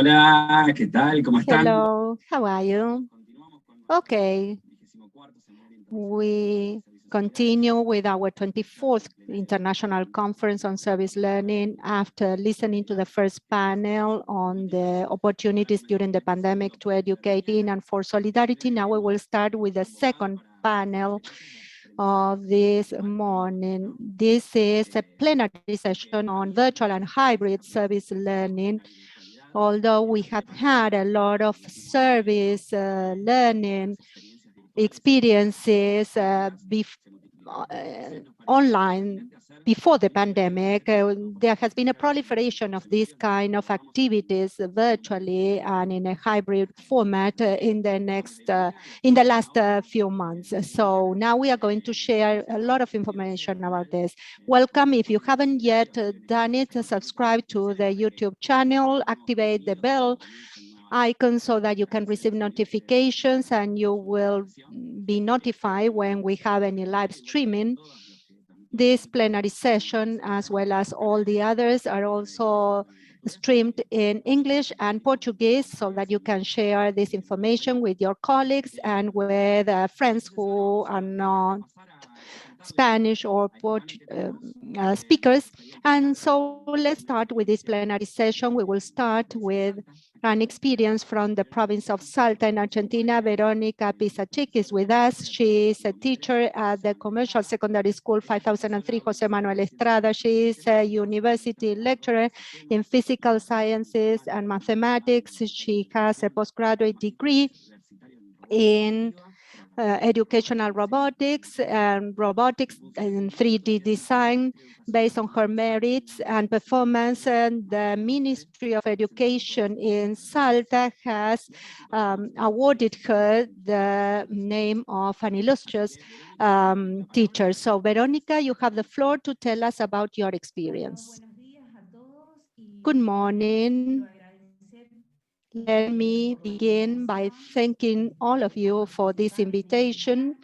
Hola, ¿qué tal? ¿Cómo están? Hello, how are you? Okay, we continue with our 24th International Conference on Service Learning after listening to the first panel on the opportunities during the pandemic to educate in and for solidarity. Now we will start with the second panel of this morning. This is a plenary session on virtual and hybrid service learning. Although we have had a lot of service learning experiences online before the pandemic, there has been a proliferation of these kind of activities virtually and in a hybrid format in the last few months. So now we are going to share a lot of information about this. Welcome. If you haven't yet done it, subscribe to the YouTube channel, activate the bell icon so that you can receive notifications and you will be notified when we have any live streaming. This plenary session, as well as all the others, are also streamed in English and Portuguese so that you can share this information with your colleagues and with friends who are not Spanish or speakers. And so let's start with this plenary session. We will start with an experience from the province of Salta in Argentina. Veronica Pisachik is with us. She is a teacher at the Commercial Secondary School 5003 Jose Manuel Estrada. She is a university lecturer in physical sciences and mathematics. She has a postgraduate degree in educational robotics and robotics and 3D design. Based on her merits and performance, and the Ministry of Education in Salta has awarded her the name of an illustrious teacher. So Veronica, you have the floor to tell us about your experience. Good morning. Let me begin by thanking all of you for this invitation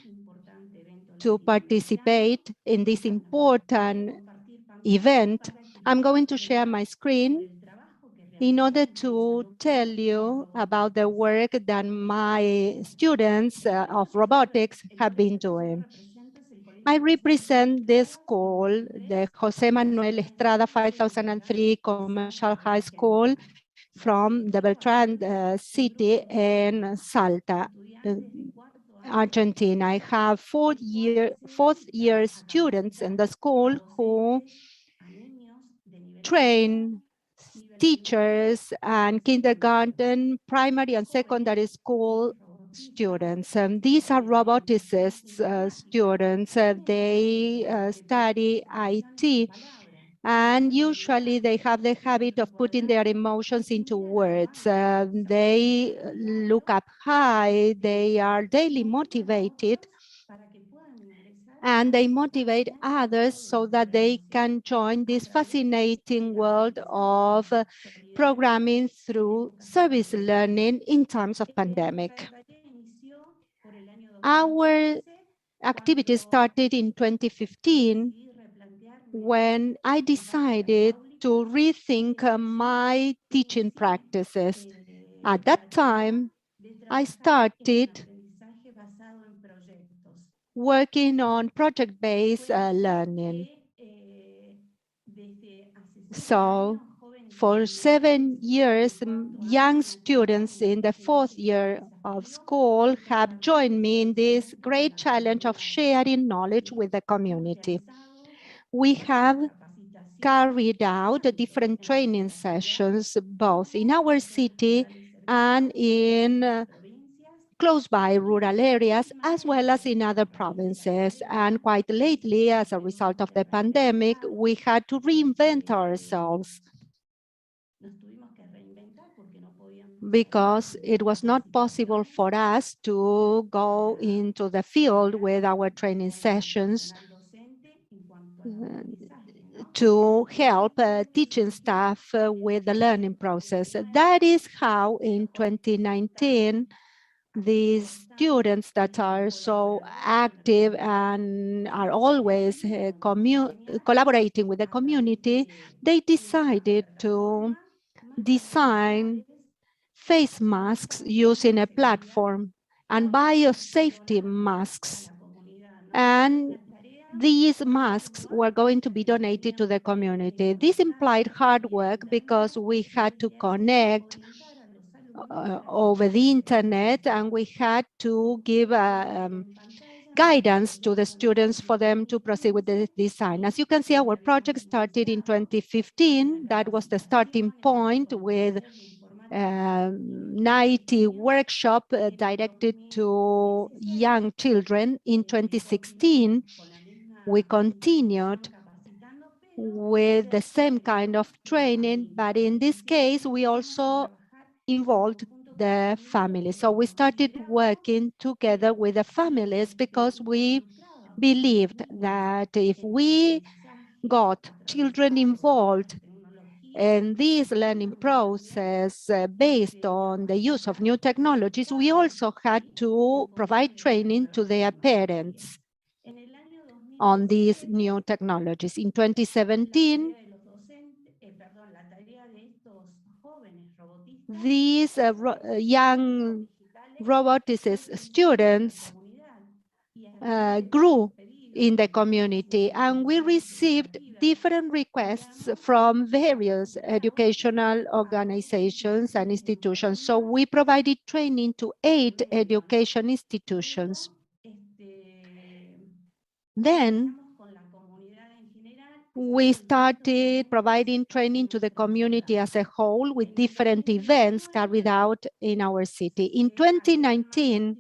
to participate in this important event. I'm going to share my screen in order to tell you about the work that my students of robotics have been doing. I represent this school, the Jose Manuel Estrada 5003 Commercial High School from the Beltran city in Salta, Argentina. I have fourth year students in the school who train teachers and kindergarten, primary and secondary school students. These are roboticists students. They study IT, and usually they have the habit of putting their emotions into words. They look up high, they are daily motivated, and they motivate others so that they can join this fascinating world of programming through service learning in times of pandemic. Our activity started in 2015 when I decided to rethink my teaching practices. At that time, I started working on project-based learning. So for 7 years, young students in the fourth year of school have joined me in this great challenge of sharing knowledge with the community. We have carried out different training sessions, both in our city and in close by rural areas, as well as in other provinces. And quite lately, as a result of the pandemic, we had to reinvent ourselves because it was not possible for us to go into the field with our training sessions to help teaching staff with the learning process. That is how in 2019, these students that are so active and are always collaborating with the community, they decided to design face masks using a platform and biosafety masks. And these masks were going to be donated to the community. This implied hard work because we had to connect over the internet, and we had to give guidance to the students for them to proceed with the design. As you can see, our project started in 2015. That was the starting point with 90 workshop directed to young children. In 2016, we continued with the same kind of training, but in this case, we also involved the family. So we started working together with the families because we believed that if we got children involved in this learning process based on the use of new technologies, we also had to provide training to their parents on these new technologies. In 2017, these young roboticist students grew in the community, and we received different requests from various educational organizations and institutions. So we provided training to 8 education institutions. Then we started providing training to the community as a whole with different events carried out in our city. In 2019,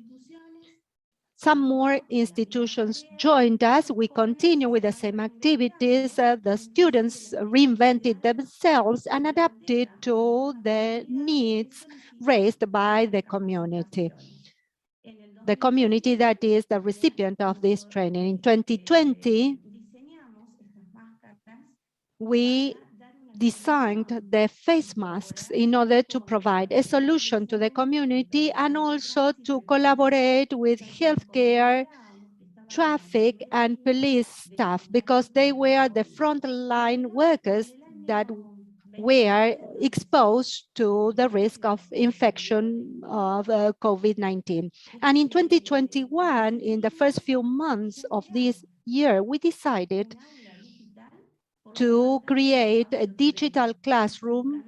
some more institutions joined us. We continue with the same activities. The students reinvented themselves and adapted to the needs raised by the community. The community that is the recipient of this training. In 2020, we designed the face masks in order to provide a solution to the community and also to collaborate with healthcare, traffic, and police staff, because they were the frontline workers that were exposed to the risk of infection of COVID-19. And in 2021, in the first few months of this year, we decided to create a digital classroom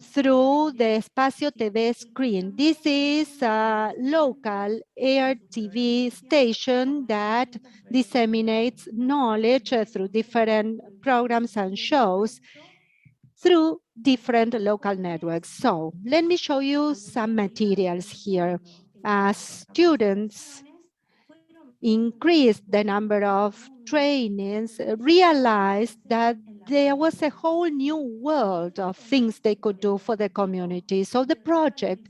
through the Espacio TV screen. This is a local air TV station that disseminates knowledge through different programs and shows through different local networks. So let me show you some materials here. As students increased the number of trainings, realized that there was a whole new world of things they could do for the community. So the project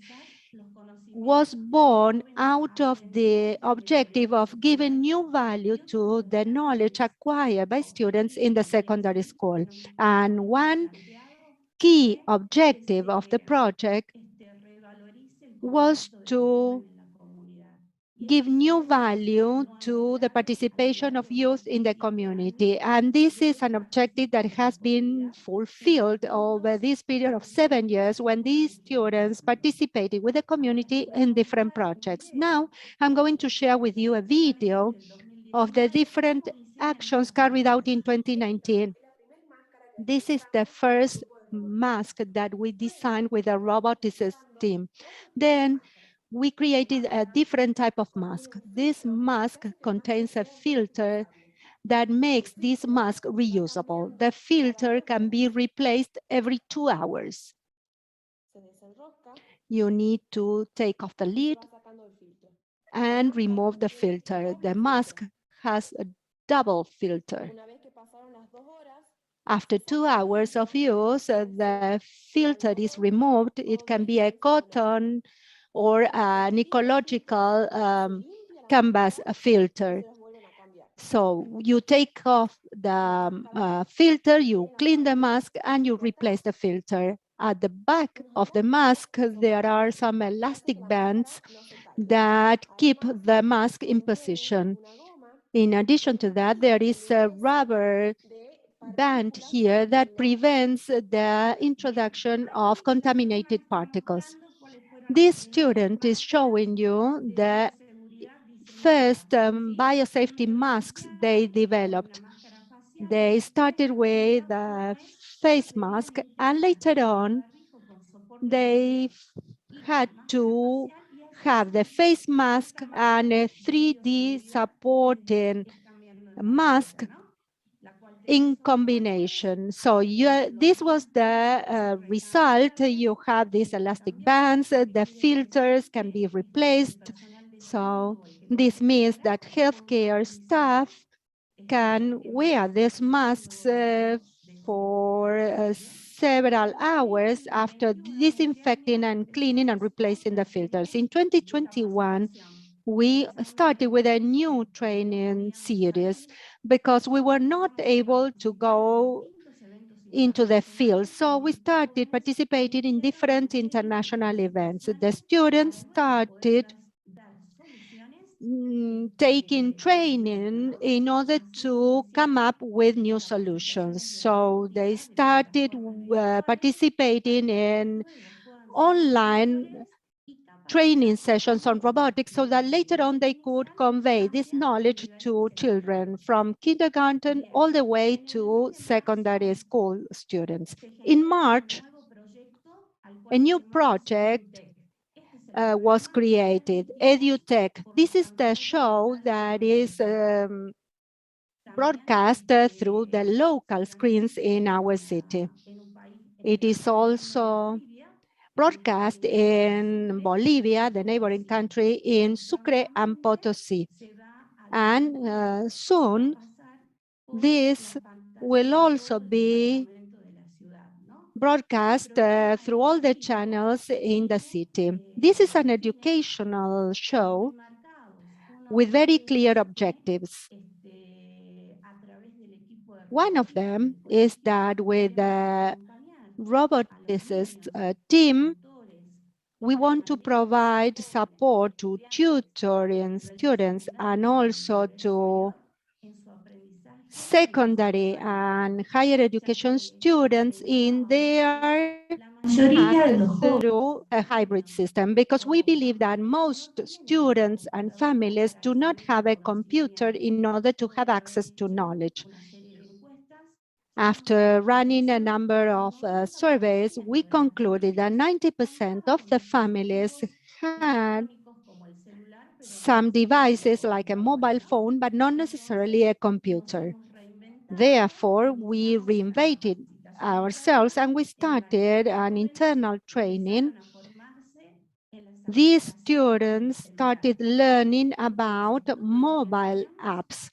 was born out of the objective of giving new value to the knowledge acquired by students in the secondary school. And one key objective of the project was to give new value to the participation of youth in the community. And this is an objective that has been fulfilled over this period of 7 years when these students participated with the community in different projects. Now, I'm going to share with you a video of the different actions carried out in 2019. This is the first mask that we designed with a roboticist team. Then we created a different type of mask. This mask contains a filter that makes this mask reusable. The filter can be replaced every 2 hours. You need to take off the lid and remove the filter. The mask has a double filter. After 2 hours of use, the filter is removed. It can be a cotton or an ecological canvas filter. So you take off the filter, you clean the mask, and you replace the filter. At the back of the mask, there are some elastic bands that keep the mask in position. In addition to that, there is a rubber band here that prevents the introduction of contaminated particles. This student is showing you the first biosafety masks they developed. They started with a face mask, and later on, they had to have the face mask and a 3D supporting mask in combination. So this was the result. You have these elastic bands, the filters can be replaced. So this means that healthcare staff can wear these masks for several hours after disinfecting and cleaning and replacing the filters. In 2021, we started with a new training series because we were not able to go into the field. So we started participating in different international events. The students started taking training in order to come up with new solutions. So they started participating in online training sessions on robotics so that later on they could convey this knowledge to children from kindergarten all the way to secondary school students. In March, a new project was created, EduTech. This is the show that is broadcast through the local screens in our city. It is also broadcast in Bolivia, the neighboring country, in Sucre and Potosí. And soon, this will also be broadcast through all the channels in the city. This is an educational show with very clear objectives. One of them is that with the roboticist team, we want to provide support to tutoring students and also to secondary and higher education students in their path through a hybrid system, because we believe that most students and families do not have a computer in order to have access to knowledge. After running a number of surveys, we concluded that 90% of the families had some devices like a mobile phone, but not necessarily a computer. Therefore, we reinvented ourselves and we started an internal training. These students started learning about mobile apps.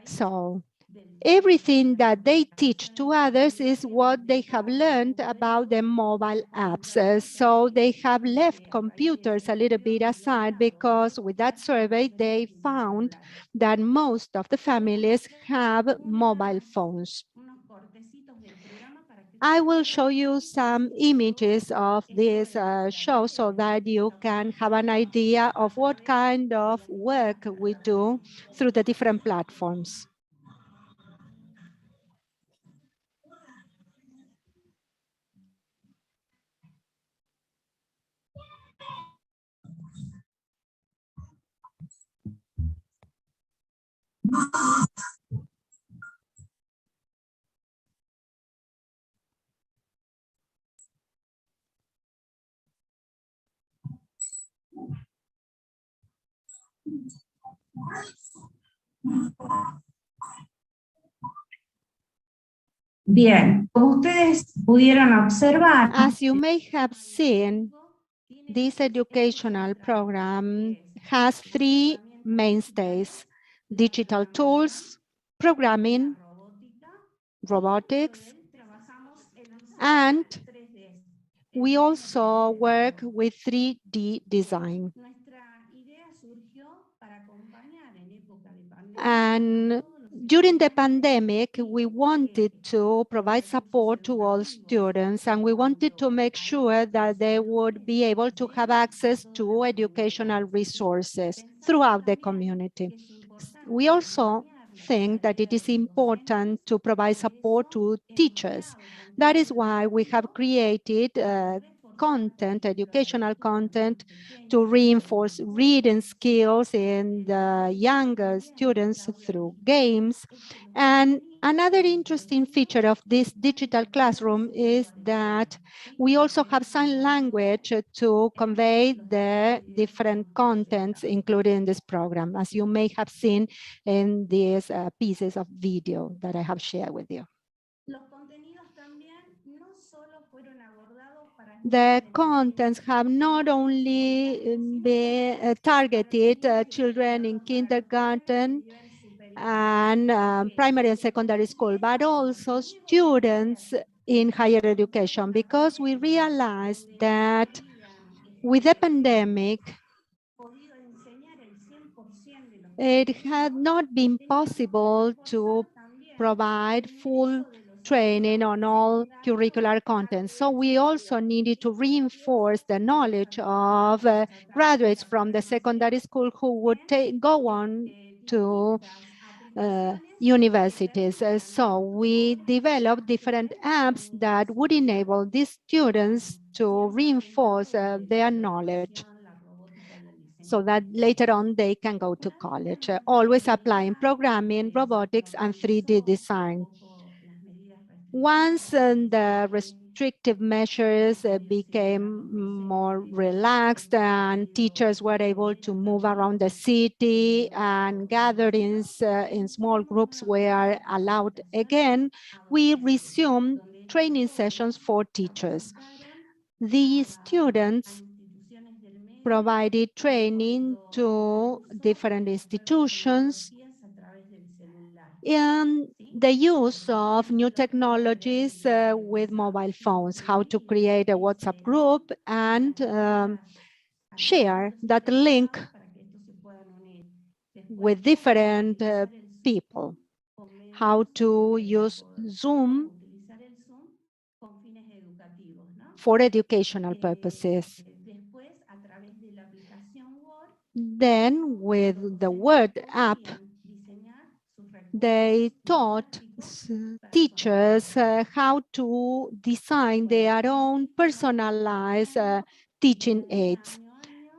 So everything that they teach to others is what they have learned about the mobile apps. So they have left computers a little bit aside because with that survey, they found that most of the families have mobile phones. I will show you some images of this show so that you can have an idea of what kind of work we do through the different platforms. Bien, como ustedes pudieron observar, as you may have seen, this educational program has three mainstays: digital tools, programming, robotics, and we also work with 3D design. And during the pandemic, we wanted to provide support to all students, and we wanted to make sure that they would be able to have access to educational resources throughout the community. We also think that it is important to provide support to teachers. That is why we have created content, educational content, to reinforce reading skills in the younger students through games. And another interesting feature of this digital classroom is that we also have sign language to convey the different contents included in this program, as you may have seen in these pieces of video that I have shared with you. The contents have not only been targeted children in kindergarten and primary and secondary school, but also students in higher education, because we realized that with the pandemic, it had not been possible to provide full training on all curricular content. So we also needed to reinforce the knowledge of graduates from the secondary school who would go on to universities. So we developed different apps that would enable these students to reinforce their knowledge, so that later on they can go to college, always applying programming, robotics, and 3D design. Once the restrictive measures became more relaxed and teachers were able to move around the city and gatherings in small groups were allowed again, we resumed training sessions for teachers. The students provided training to different institutions in the use of new technologies with mobile phones, how to create a WhatsApp group and share that link with different people, how to use Zoom for educational purposes. Then with the Word app, they taught teachers how to design their own personalized teaching aids.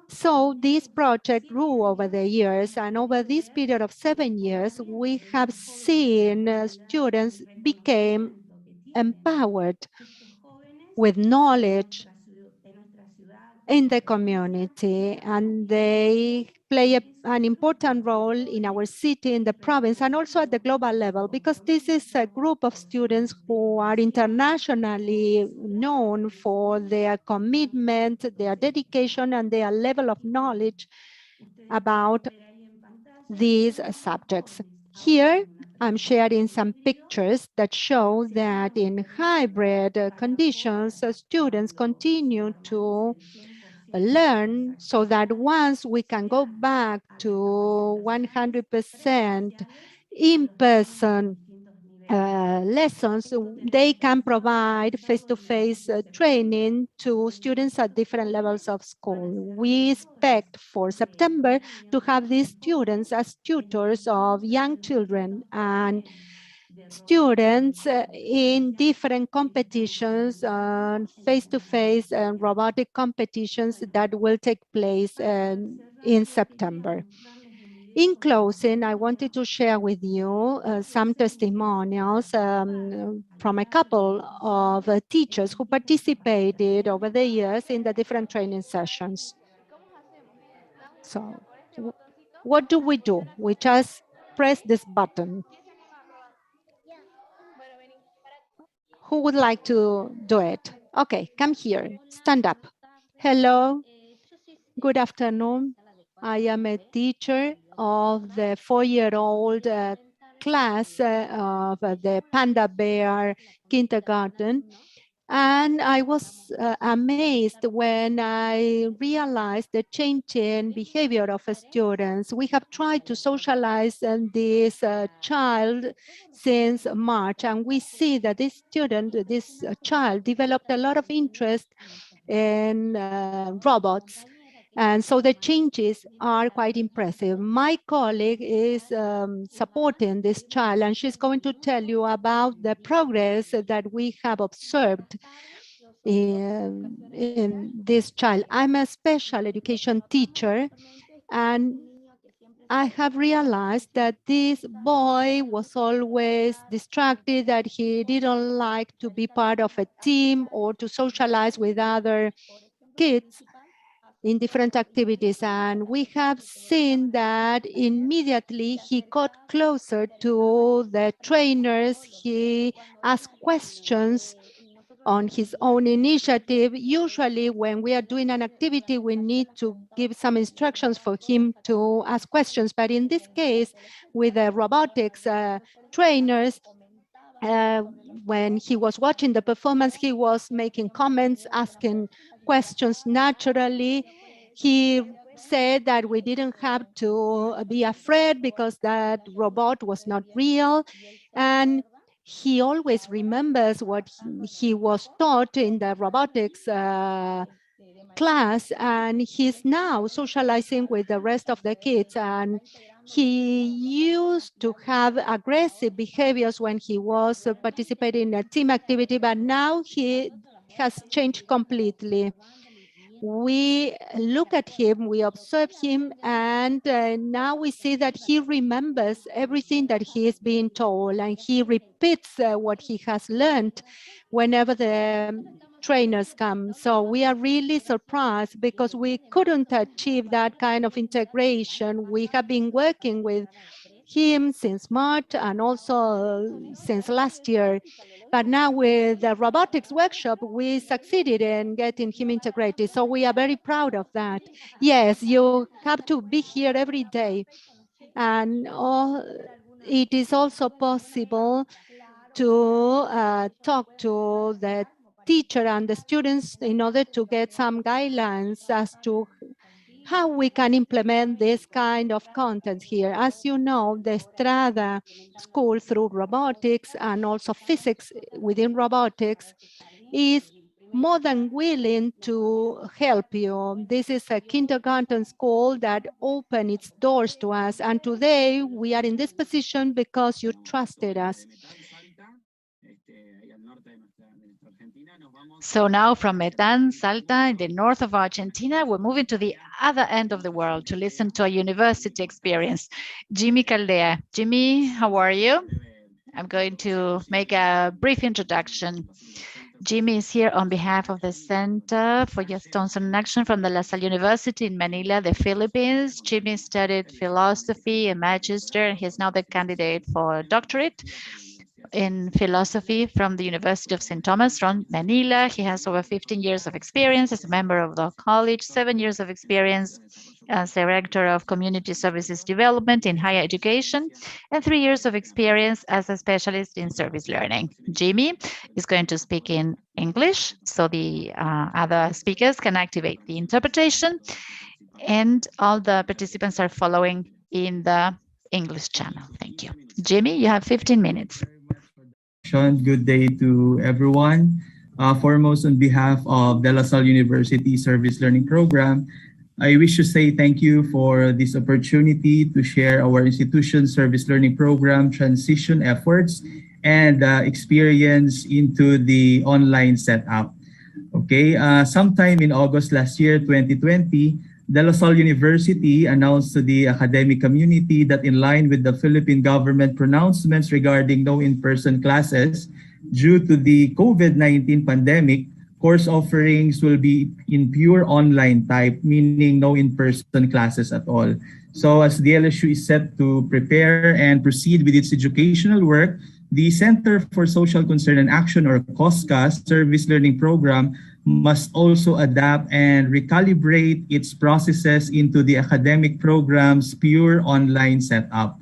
So this project grew over the years, and over this period of 7 years, we have seen students became empowered with knowledge in the community, and they play an important role in our city, in the province, and also at the global level, because this is a group of students who are internationally known for their commitment, their dedication, and their level of knowledge about these subjects. Here, I'm sharing some pictures that show that in hybrid conditions, students continue to learn, so that once we can go back to 100% in-person lessons, they can provide face-to-face training to students at different levels of school. We expect for September to have these students as tutors of young children and students in different competitions, face-to-face and robotic competitions that will take place in September. In closing, I wanted to share with you some testimonials from a couple of teachers who participated over the years in the different training sessions. So, what do? We just press this button. Who would like to do it? Okay, come here, stand up. Hello, good afternoon. I am a teacher of the 4-year-old class of the Panda Bear kindergarten. And I was amazed when I realized the changing behavior of students. We have tried to socialize this child since March, and we see that this student, this child, developed a lot of interest in robots. And so the changes are quite impressive. My colleague is supporting this child, and she's going to tell you about the progress that we have observed in this child. I'm a special education teacher, and I have realized that this boy was always distracted, that he didn't like to be part of a team or to socialize with other kids in different activities. And we have seen that immediately he got closer to the trainers. He asked questions on his own initiative. Usually when we are doing an activity, we need to give some instructions for him to ask questions. But in this case, with the robotics trainers, when he was watching the performance, he was making comments, asking questions naturally. He said that we didn't have to be afraid because that robot was not real. And he always remembers what he was taught in the robotics class, and he's now socializing with the rest of the kids. And he used to have aggressive behaviors when he was participating in a team activity, but now he has changed completely. We look at him, we observe him, and now we see that he remembers everything that he is being told, and he repeats what he has learned whenever the trainers come. So we are really surprised because we couldn't achieve that kind of integration. We have been working with him since March and also since last year. But now with the robotics workshop, we succeeded in getting him integrated. So we are very proud of that. Yes, you have to be here every day. And it is also possible to talk to the teacher and the students in order to get some guidelines as to how we can implement this kind of content here. As you know, the Strada School through robotics and also physics within robotics is more than willing to help you. This is a kindergarten school that opened its doors to us. And today we are in this position because you trusted us. So now from Medan, Salta, in the north of Argentina, we're moving to the other end of the world to listen to a university experience. Jimmy Caldea. Jimmy, how are you? I'm going to make a brief introduction. Jimmy is here on behalf of the Center for Youth Johnson in Action from the Lasallian University in Manila, the Philippines. Jimmy studied philosophy and magister, and he's now the candidate for a doctorate in philosophy from the University of St. Thomas from Manila. He has over 15 years of experience as a member of the college, 7 years of experience as Director of Community Services Development in Higher Education, and 3 years of experience as a specialist in service learning. Jimmy is going to speak in English, so the other speakers can activate the interpretation, and all the participants are following in the English channel. Thank you. Jimmy, you have 15 minutes. Good day to everyone. Foremost, on behalf of De La Salle University Service Learning Program, I wish to say thank you for this opportunity to share our institution's service learning program transition efforts and experience into the online setup. Okay, sometime in August last year, 2020, De La Salle University announced to the academic community that in line with the Philippine government pronouncements regarding no in-person classes due to the COVID-19 pandemic, course offerings will be in pure online type, meaning no in-person classes at all. So as the LSU is set to prepare and proceed with its educational work, the Center for Social Concern and Action, or COSCA, Service Learning Program must also adapt and recalibrate its processes into the academic program's pure online setup.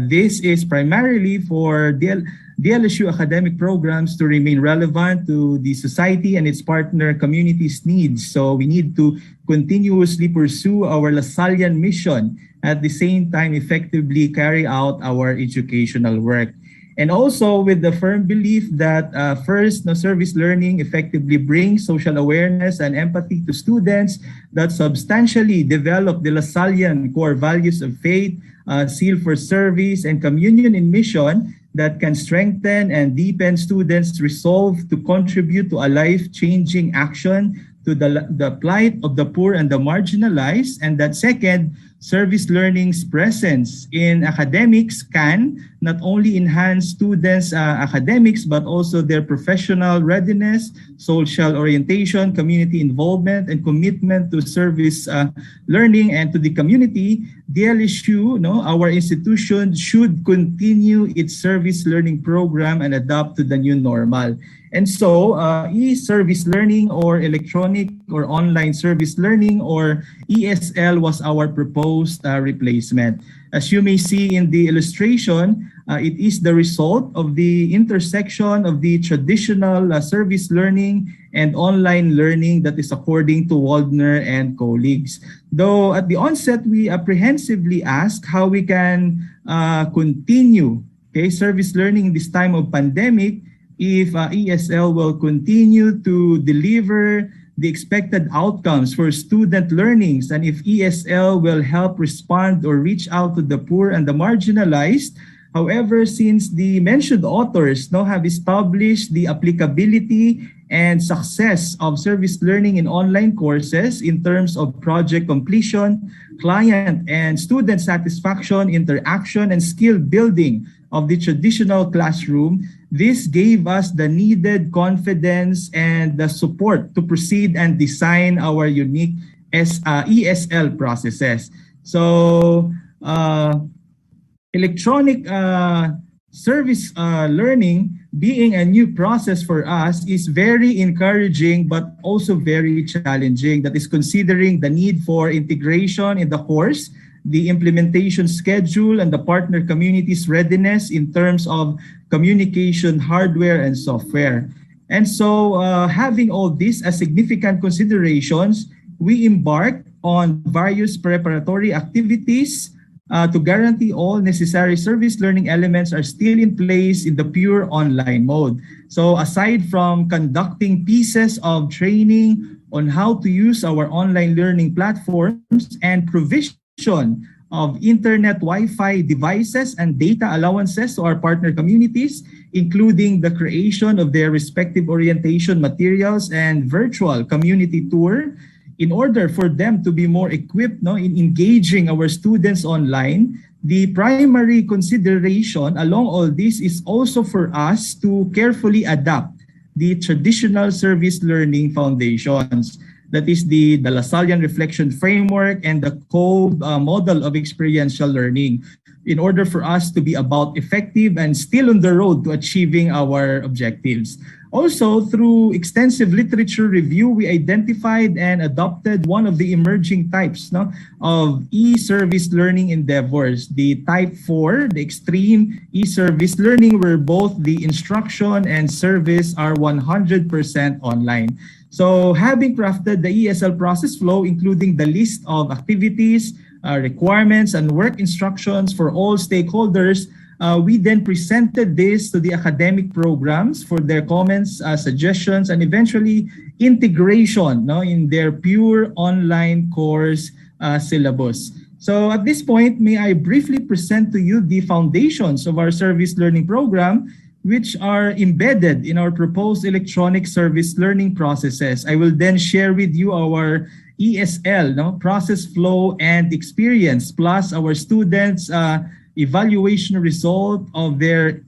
This is primarily for the LSU academic programs to remain relevant to the society and its partner communities' needs. So we need to continuously pursue our Lasallian mission, at the same time effectively carry out our educational work. And also with the firm belief that first, service learning effectively brings social awareness and empathy to students that substantially develop the Lasallian core values of faith, zeal for service, and communion in mission. that can strengthen and deepen students' resolve to contribute to a life-changing action to the plight of the poor and the marginalized. And that second, service learning's presence in academics can not only enhance students' academics, but also their professional readiness, social orientation, community involvement, and commitment to service learning and to the community. DLSU, our institution should continue its service learning program and adapt to the new normal. And so e-service learning or electronic or online service learning or ESL was our proposed replacement. As you may see in the illustration, it is the result of the intersection of the traditional service learning and online learning that is according to Waldner and colleagues. Though at the onset, we apprehensively asked how we can continue service learning in this time of pandemic if ESL will continue to deliver the expected outcomes for student learnings, and if ESL will help respond or reach out to the poor and the marginalized. However, since the mentioned authors have established the applicability and success of service learning in online courses in terms of project completion, client and student satisfaction, interaction, and skill building of the traditional classroom, this gave us the needed confidence and the support to proceed and design our unique ESL processes. So electronic service learning being a new process for us is very encouraging but also very challenging. That is considering the need for integration in the course, the implementation schedule, and the partner community's readiness in terms of communication hardware and software. And so having all this as significant considerations, we embarked on various preparatory activities to guarantee all necessary service learning elements are still in place in the pure online mode. So aside from conducting pieces of training on how to use our online learning platforms and provision of internet Wi-Fi devices and data allowances to our partner communities, including the creation of their respective orientation materials and virtual community tour, in order for them to be more equipped in engaging our students online. The primary consideration along all this is also for us to carefully adapt the traditional service learning foundations. That is the Lasallian reflection framework and the COBE model of experiential learning, in order for us to be about effective and still on the road to achieving our objectives. Also, through extensive literature review, we identified and adopted one of the emerging types of e-service learning endeavors, the type 4, the extreme e-service learning, where both the instruction and service are 100% online. So having crafted the ESL process flow, including the list of activities, requirements, and work instructions for all stakeholders, we then presented this to the academic programs for their comments, suggestions, and eventually integration in their pure online course syllabus. So at this point, may I briefly present to you the foundations of our service learning program, which are embedded in our proposed electronic service learning processes. I will then share with you our ESL, process flow and experience, plus our students' evaluation result of their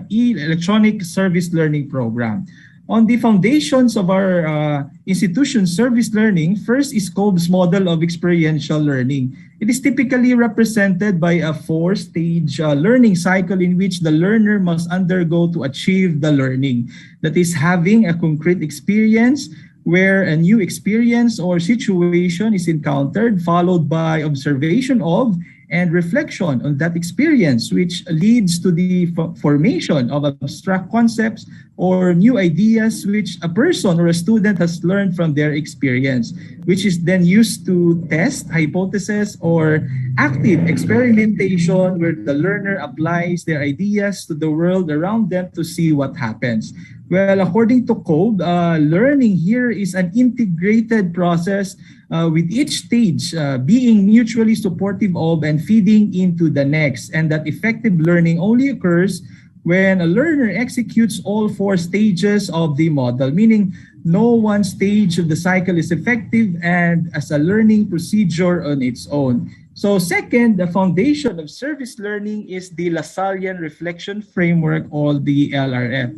electronic service learning program. On the foundations of our institution service learning, first is COBE's model of experiential learning. It is typically represented by a 4-stage learning cycle in which the learner must undergo to achieve the learning. That is, having a concrete experience where a new experience or situation is encountered, followed by observation of and reflection on that experience, which leads to the formation of abstract concepts or new ideas which a person or a student has learned from their experience, which is then used to test hypotheses or active experimentation where the learner applies their ideas to the world around them to see what happens. Well, according to COBE, learning here is an integrated process with each stage being mutually supportive of and feeding into the next, and that effective learning only occurs when a learner executes all 4 stages of the model, meaning no one stage of the cycle is effective and as a learning procedure on its own. So second, the foundation of service learning is the Lasallian Reflection Framework, or the LRF.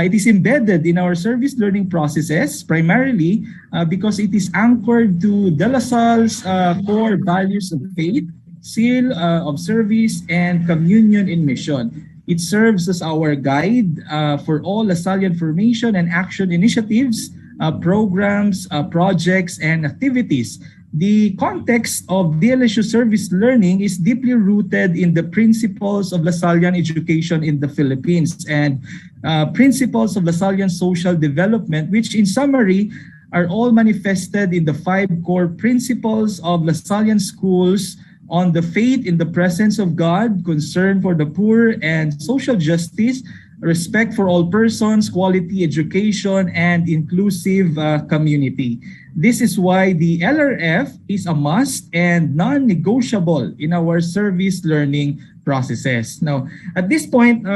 It is embedded in our service learning processes primarily because it is anchored to De La Salle's core values of faith, seal of service, and communion in mission. It serves as our guide for all Lasallian formation and action initiatives, programs, projects, and activities. The context of DLSU service learning is deeply rooted in the principles of Lasallian education in the Philippines and principles of Lasallian social development, which in summary are all manifested in the 5 core principles of Lasallian schools on the faith in the presence of God, concern for the poor and social justice, respect for all persons, quality education, and inclusive community. This is why the LRF is a must and non-negotiable in our service learning processes. Now, at this point,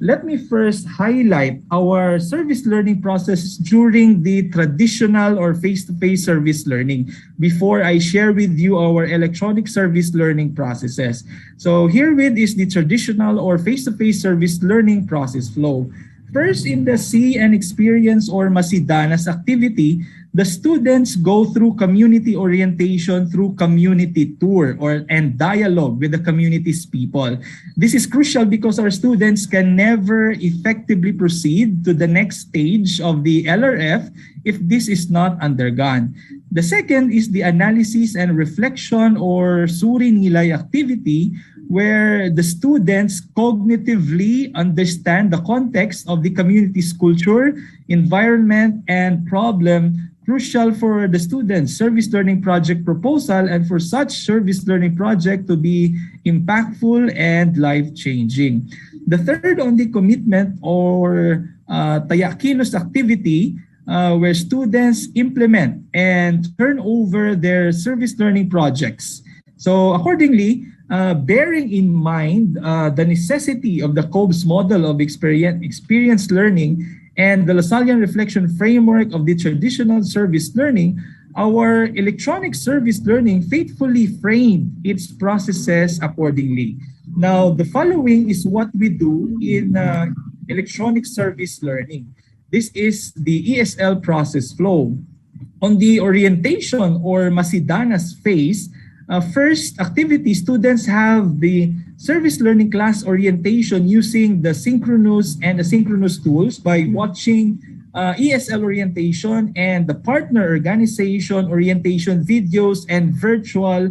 let me first highlight our service learning process during the traditional or face-to-face service learning before I share with you our electronic service learning processes. So herewith is the traditional or face-to-face service learning process flow. First, in the See and Experience or Masidanas activity, the students go through community orientation through community tour and dialogue with the community's people. This is crucial because our students can never effectively proceed to the next stage of the LRF if this is not undergone. The second is the analysis and reflection or suri nilay activity, where the students cognitively understand the context of the community's culture, environment, and problem, crucial for the students' service learning project proposal and for such service learning project to be impactful and life-changing. The third on the commitment or tayakilos activity, where students implement and turn over their service learning projects. So accordingly, bearing in mind the necessity of the COBE's model of experience learning and the Lasallian reflection framework of the traditional service learning, our electronic service learning faithfully framed its processes accordingly. Now, the following is what we do in electronic service learning. This is the ESL process flow. On the orientation or Masidanas phase, first activity, students have the service learning class orientation using the synchronous and asynchronous tools by watching ESL orientation and the partner organization orientation videos and virtual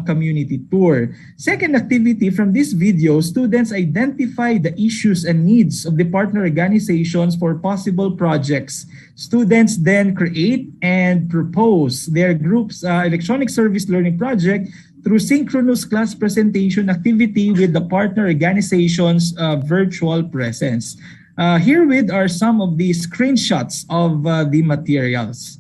community tour. Second activity, from this video, students identify the issues and needs of the partner organizations for possible projects. Students then create and propose their group's electronic service learning project through synchronous class presentation activity with the partner organization's virtual presence. Herewith are some of the screenshots of the materials.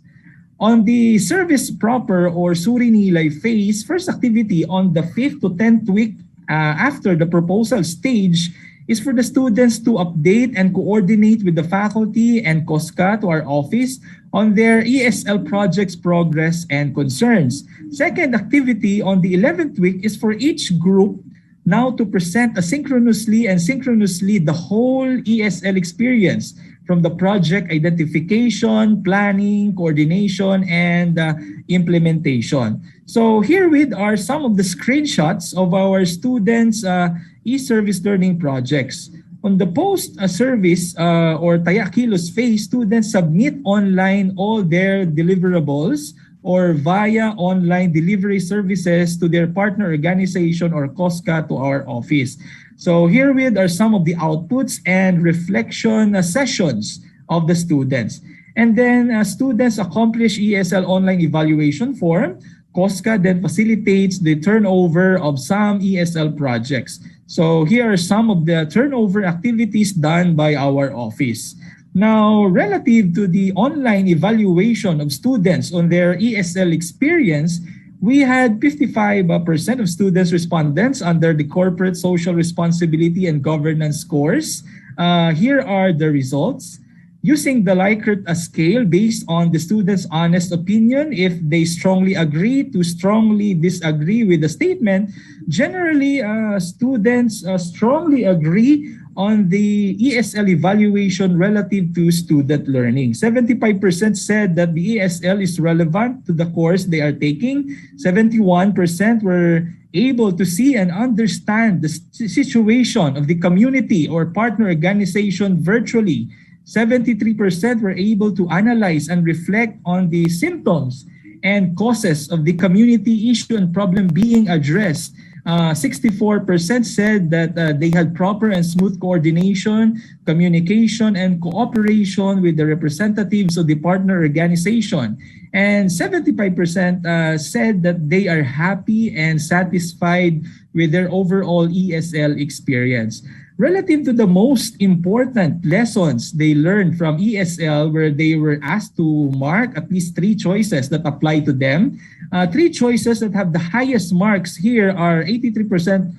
On the service proper or suri nilay phase, first activity on the 5th to 10th week after the proposal stage is for the students to update and coordinate with the faculty and COSCA to our office on their ESL project's progress and concerns. Second activity on the 11th week is for each group now to present asynchronously and synchronously the whole ESL experience from the project identification, planning, coordination, and implementation. So herewith are some of the screenshots of our students' e-service learning projects. On the post-service or tayakilos phase, students submit online all their deliverables or via online delivery services to their partner organization or COSCA to our office. So herewith are some of the outputs and reflection sessions of the students. And then students accomplish ESL online evaluation form. COSCA then facilitates the turnover of some ESL projects. So here are some of the turnover activities done by our office. Now, relative to the online evaluation of students on their ESL experience, we had 55% of students respondents under the corporate social responsibility and governance course. Here are the results. Using the Likert scale based on the student's honest opinion, if they strongly agree to strongly disagree with the statement, generally students strongly agree on the ESL evaluation relative to student learning. 75% said that the ESL is relevant to the course they are taking. 71% were able to see and understand the situation of the community or partner organization virtually. 73% were able to analyze and reflect on the symptoms and causes of the community issue and problem being addressed. 64% said that they had proper and smooth coordination, communication, and cooperation with the representatives of the partner organization. And 75% said that they are happy and satisfied with their overall ESL experience. Relative to the most important lessons they learned from ESL, where they were asked to mark at least 3 choices that apply to them. 3 choices that have the highest marks here are 83%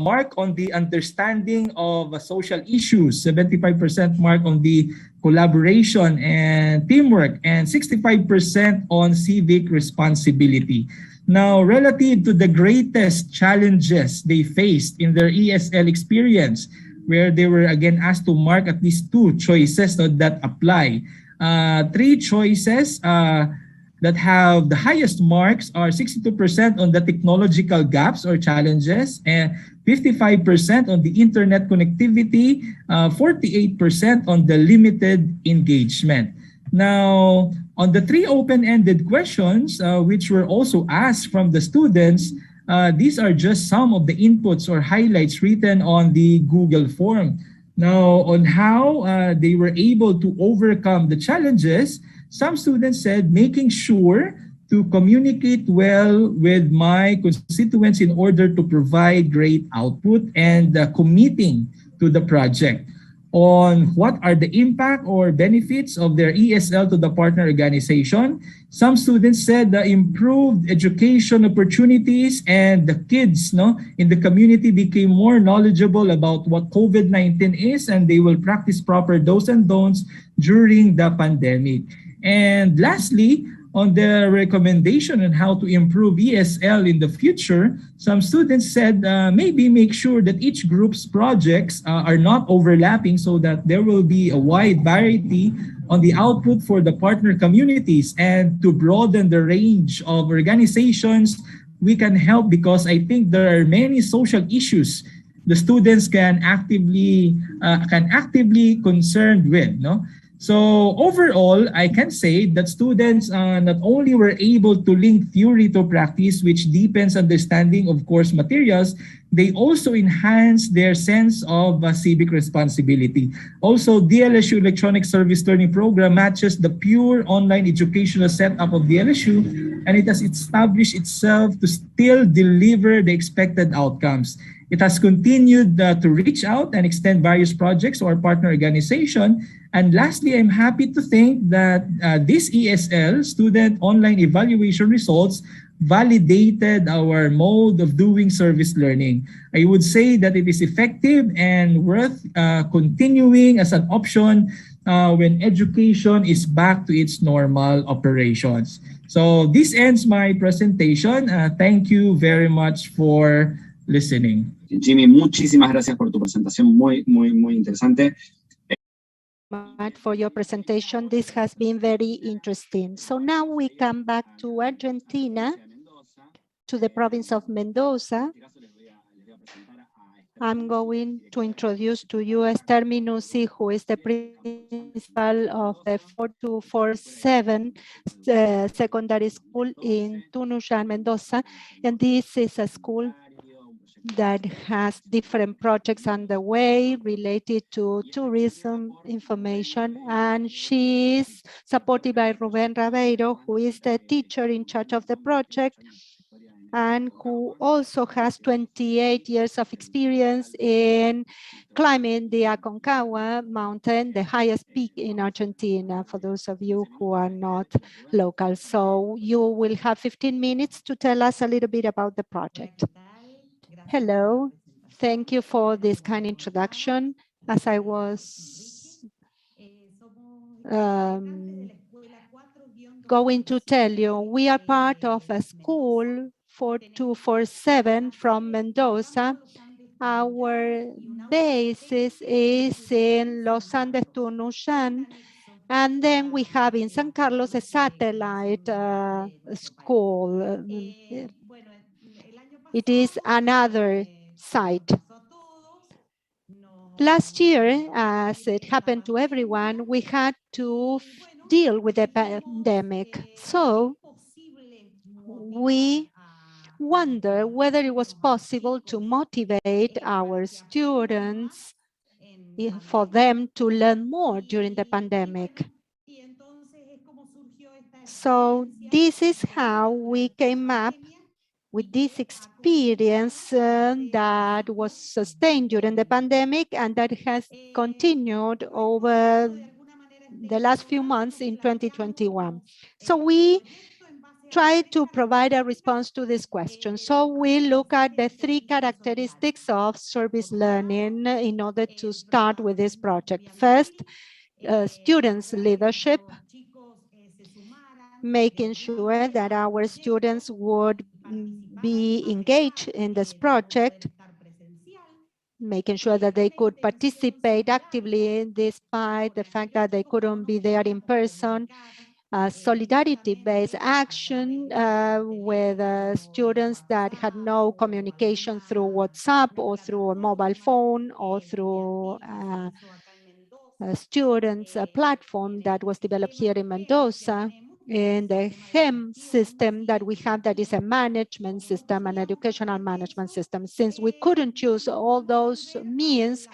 mark on the understanding of social issues, 75% mark on the collaboration and teamwork, and 65% on civic responsibility. Now, relative to the greatest challenges they faced in their ESL experience, where they were again asked to mark at least 2 choices that apply. 3 choices that have the highest marks are 62% on the technological gaps or challenges, and 55% on the internet connectivity, 48% on the limited engagement. Now, on the 3 open-ended questions, which were also asked from the students, these are just some of the inputs or highlights written on the Google form. Now, on how they were able to overcome the challenges, some students said making sure to communicate well with my constituents in order to provide great output and committing to the project. On what are the impact or benefits of their ESL to the partner organization, some students said the improved education opportunities and the kids in the community became more knowledgeable about what COVID-19 is, and they will practice proper do's and don'ts during the pandemic. And lastly, on the recommendation on how to improve ESL in the future, some students said maybe make sure that each group's projects are not overlapping so that there will be a wide variety on the output for the partner communities, and to broaden the range of organizations we can help, because I think there are many social issues the students can actively concerned with. So overall, I can say that students not only were able to link theory to practice, which deepens understanding of course materials, they also enhance their sense of civic responsibility. Also, DLSU Electronic Service Learning Program matches the pure online educational setup of DLSU, and it has established itself to still deliver the expected outcomes. It has continued to reach out and extend various projects to our partner organization. And lastly, I'm happy to think that this ESL student online evaluation results validated our mode of doing service learning. I would say that it is effective and worth continuing as an option when education is back to its normal operations. So this ends my presentation. Thank you very much for listening. Jimmy, muchísimas gracias por tu presentación, muy interesante. For your presentation. This has been very interesting. So now we come back to Argentina, to the province of Mendoza. I'm going to introduce to you Esther Minusi, who is the principal of the 4247 secondary school in Tunuyán, Mendoza. And this is a school that has different projects underway related to tourism information, and she is supported by Ruben Rabeiro, who is the teacher in charge of the project. and who also has 28 years of experience in climbing the Aconcagua mountain, the highest peak in Argentina, for those of you who are not local. So you will have 15 minutes to tell us a little bit about the project. Hello, thank you for this kind introduction. As I was going to tell you, we are part of a school 4247 from Mendoza. Our basis is in Los Andes, Tunuyán, and then we have in San Carlos a satellite school. It is another site. Last year, as it happened to everyone, we had to deal with the pandemic. So we wonder whether it was possible to motivate our students for them to learn more during the pandemic. So this is how we came up with this experience that was sustained during the pandemic and that has continued over the last few months in 2021. So we try to provide a response to this question. So we look at the 3 characteristics of service learning in order to start with this project. First, students' leadership, making sure that our students would be engaged in this project, making sure that they could participate actively despite the fact that they couldn't be there in person. Solidarity-based action with students that had no communication through WhatsApp or through a mobile phone or through students' platform that was developed here in Mendoza. In the HEM system that we have, that is a management system, an educational management system. Since we couldn't use all those means,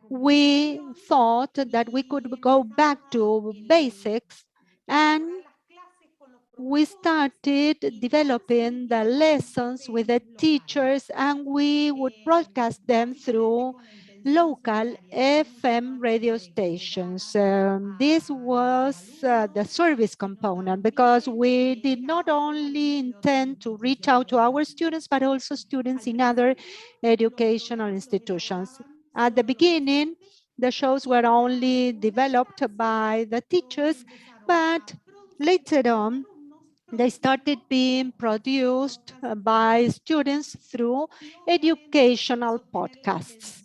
we thought that we could go back to basics, and we started developing the lessons with the teachers, and we would broadcast them through local FM radio stations. This was the service component, because we did not only intend to reach out to our students, but also students in other educational institutions. At the beginning, the shows were only developed by the teachers, but later on, they started being produced by students through educational podcasts.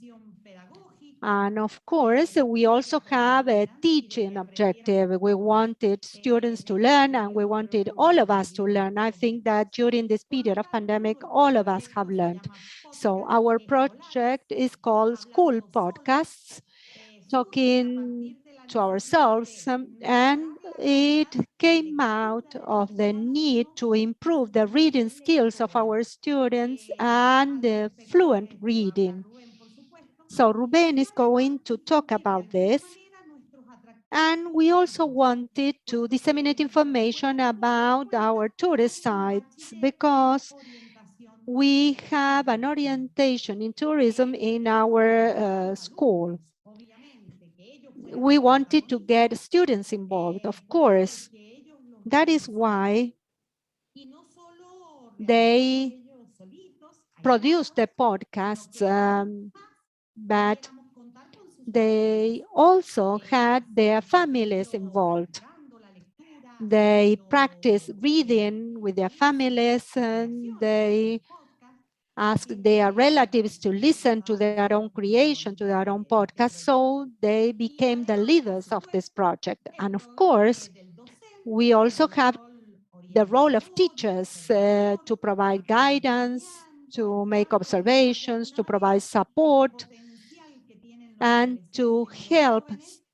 And of course, we also have a teaching objective. We wanted students to learn, and we wanted all of us to learn. I think that during this period of pandemic, all of us have learned. So our project is called School Podcasts, talking to ourselves, and it came out of the need to improve the reading skills of our students and the fluent reading. So Ruben is going to talk about this. And we also wanted to disseminate information about our tourist sites, because we have an orientation in tourism in our school. We wanted to get students involved, of course. That is why they produced the podcasts, but they also had their families involved. They practiced reading with their families, and they asked their relatives to listen to their own creation, to their own podcast, so they became the leaders of this project. And of course, we also have the role of teachers to provide guidance, to make observations, to provide support, and to help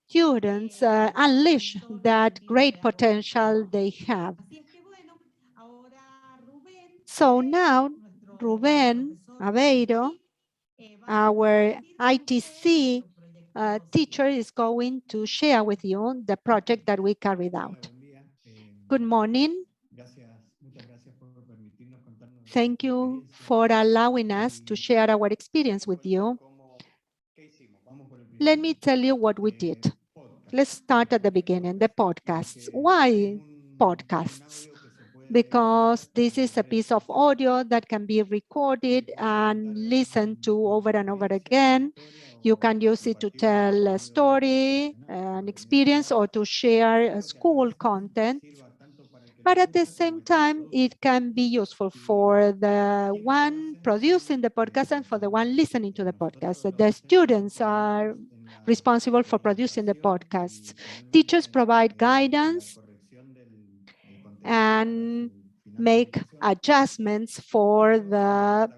students unleash that great potential they have. So now, Ruben Aveiro, our ITC teacher, is going to share with you the project that we carried out. Good morning. Thank you for allowing us to share our experience with you. Let me tell you what we did. Let's start at the beginning, the podcasts. Why podcasts? Because this is a piece of audio that can be recorded and listened to over and over again. You can use it to tell a story, an experience, or to share school content. But at the same time, it can be useful for the one producing the podcast and for the one listening to the podcast. The students are responsible for producing the podcasts. Teachers provide guidance and make adjustments for the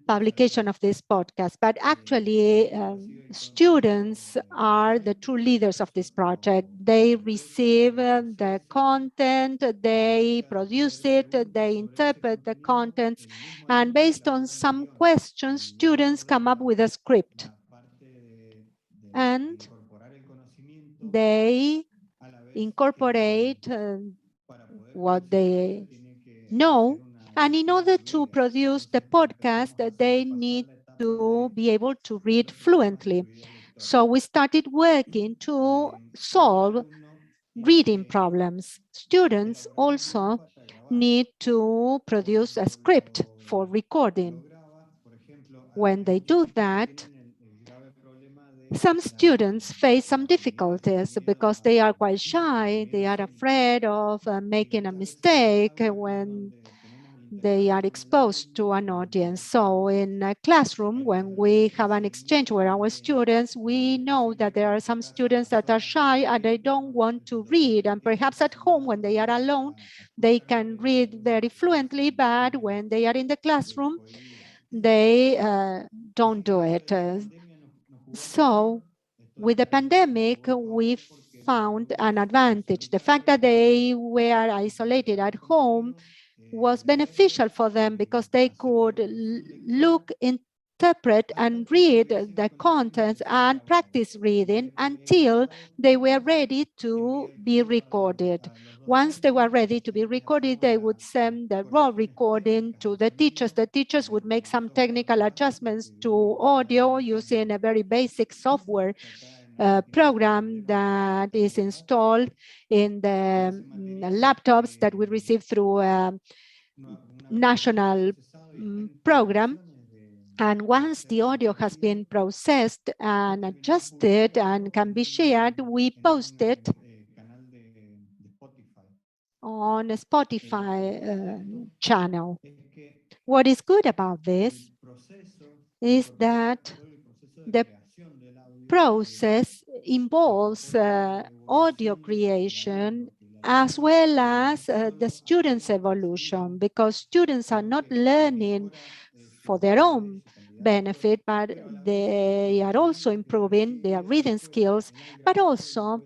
publication of this podcast. But actually, students are the true leaders of this project. They receive the content, they produce it, they interpret the contents, and based on some questions, students come up with a script. And they incorporate what they know. And in order to produce the podcast, they need to be able to read fluently. So we started working to solve reading problems. Students also need to produce a script for recording. When they do that, some students face some difficulties because they are quite shy. They are afraid of making a mistake when they are exposed to an audience. So in a classroom, when we have an exchange with our students, we know that there are some students that are shy and they don't want to read. And perhaps at home, when they are alone, they can read very fluently, but when they are in the classroom, they don't do it. So with the pandemic, we found an advantage. The fact that they were isolated at home was beneficial for them because they could look, interpret, and read the contents and practice reading until they were ready to be recorded. Once they were ready to be recorded, they would send the raw recording to the teachers. The teachers would make some technical adjustments to audio using a very basic software program that is installed in the laptops that we receive through national program. And once the audio has been processed and adjusted and can be shared, we post it on a Spotify channel. What is good about this is that the process involves audio creation as well as the students' evolution, because students are not learning for their own benefit, but they are also improving their reading skills, but also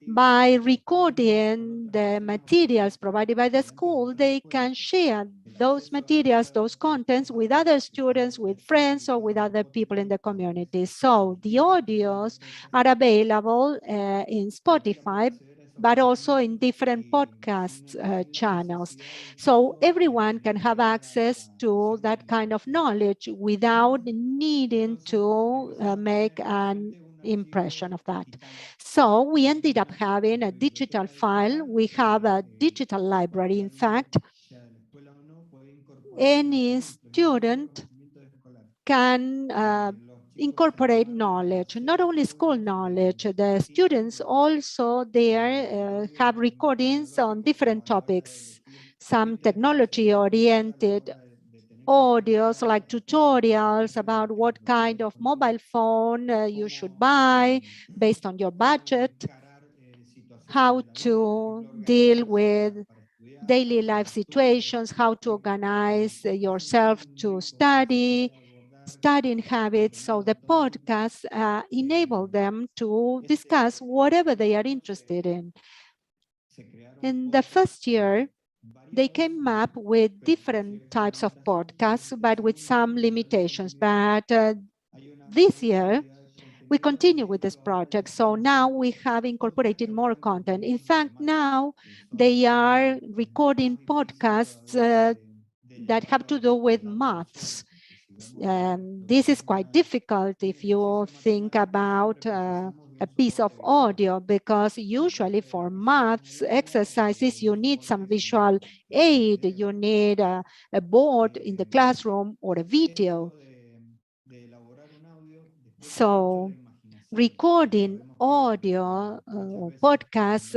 by recording the materials provided by the school, they can share those materials, those contents with other students, with friends, or with other people in the community. So the audios are available in Spotify, but also in different podcast channels. So everyone can have access to that kind of knowledge without needing to make an impression of that. So we ended up having a digital file. We have a digital library. In fact, any student can incorporate knowledge, not only school knowledge. The students also there have recordings on different topics, some technology-oriented audios like tutorials about what kind of mobile phone you should buy based on your budget, how to deal with daily life situations, how to organize yourself to study, studying habits. So the podcasts enable them to discuss whatever they are interested in. In the first year, they came up with different types of podcasts, but with some limitations. But this year, we continue with this project. So now we have incorporated more content. In fact, now they are recording podcasts that have to do with maths. This is quite difficult if you think about a piece of audio, because usually for maths exercises, you need some visual aid. You need a board in the classroom or a video. So recording audio or podcasts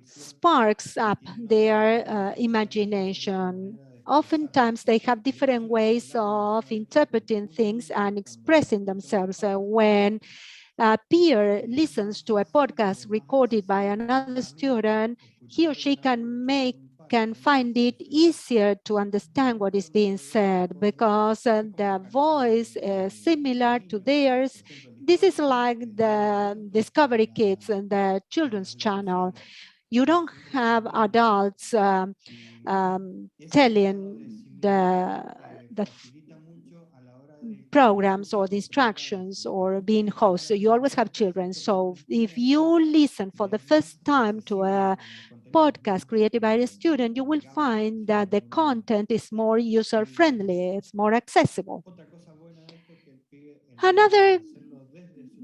sparks up their imagination. Oftentimes they have different ways of interpreting things and expressing themselves. When a peer listens to a podcast recorded by another student, he or she can find it easier to understand what is being said, because the voice is similar to theirs. This is like the Discovery Kids and the children's channel. You don't have adults telling the programs or the instructions or being hosts. So you always have children. So if you listen for the first time to a podcast created by a student, you will find that the content is more user-friendly, it's more accessible. Another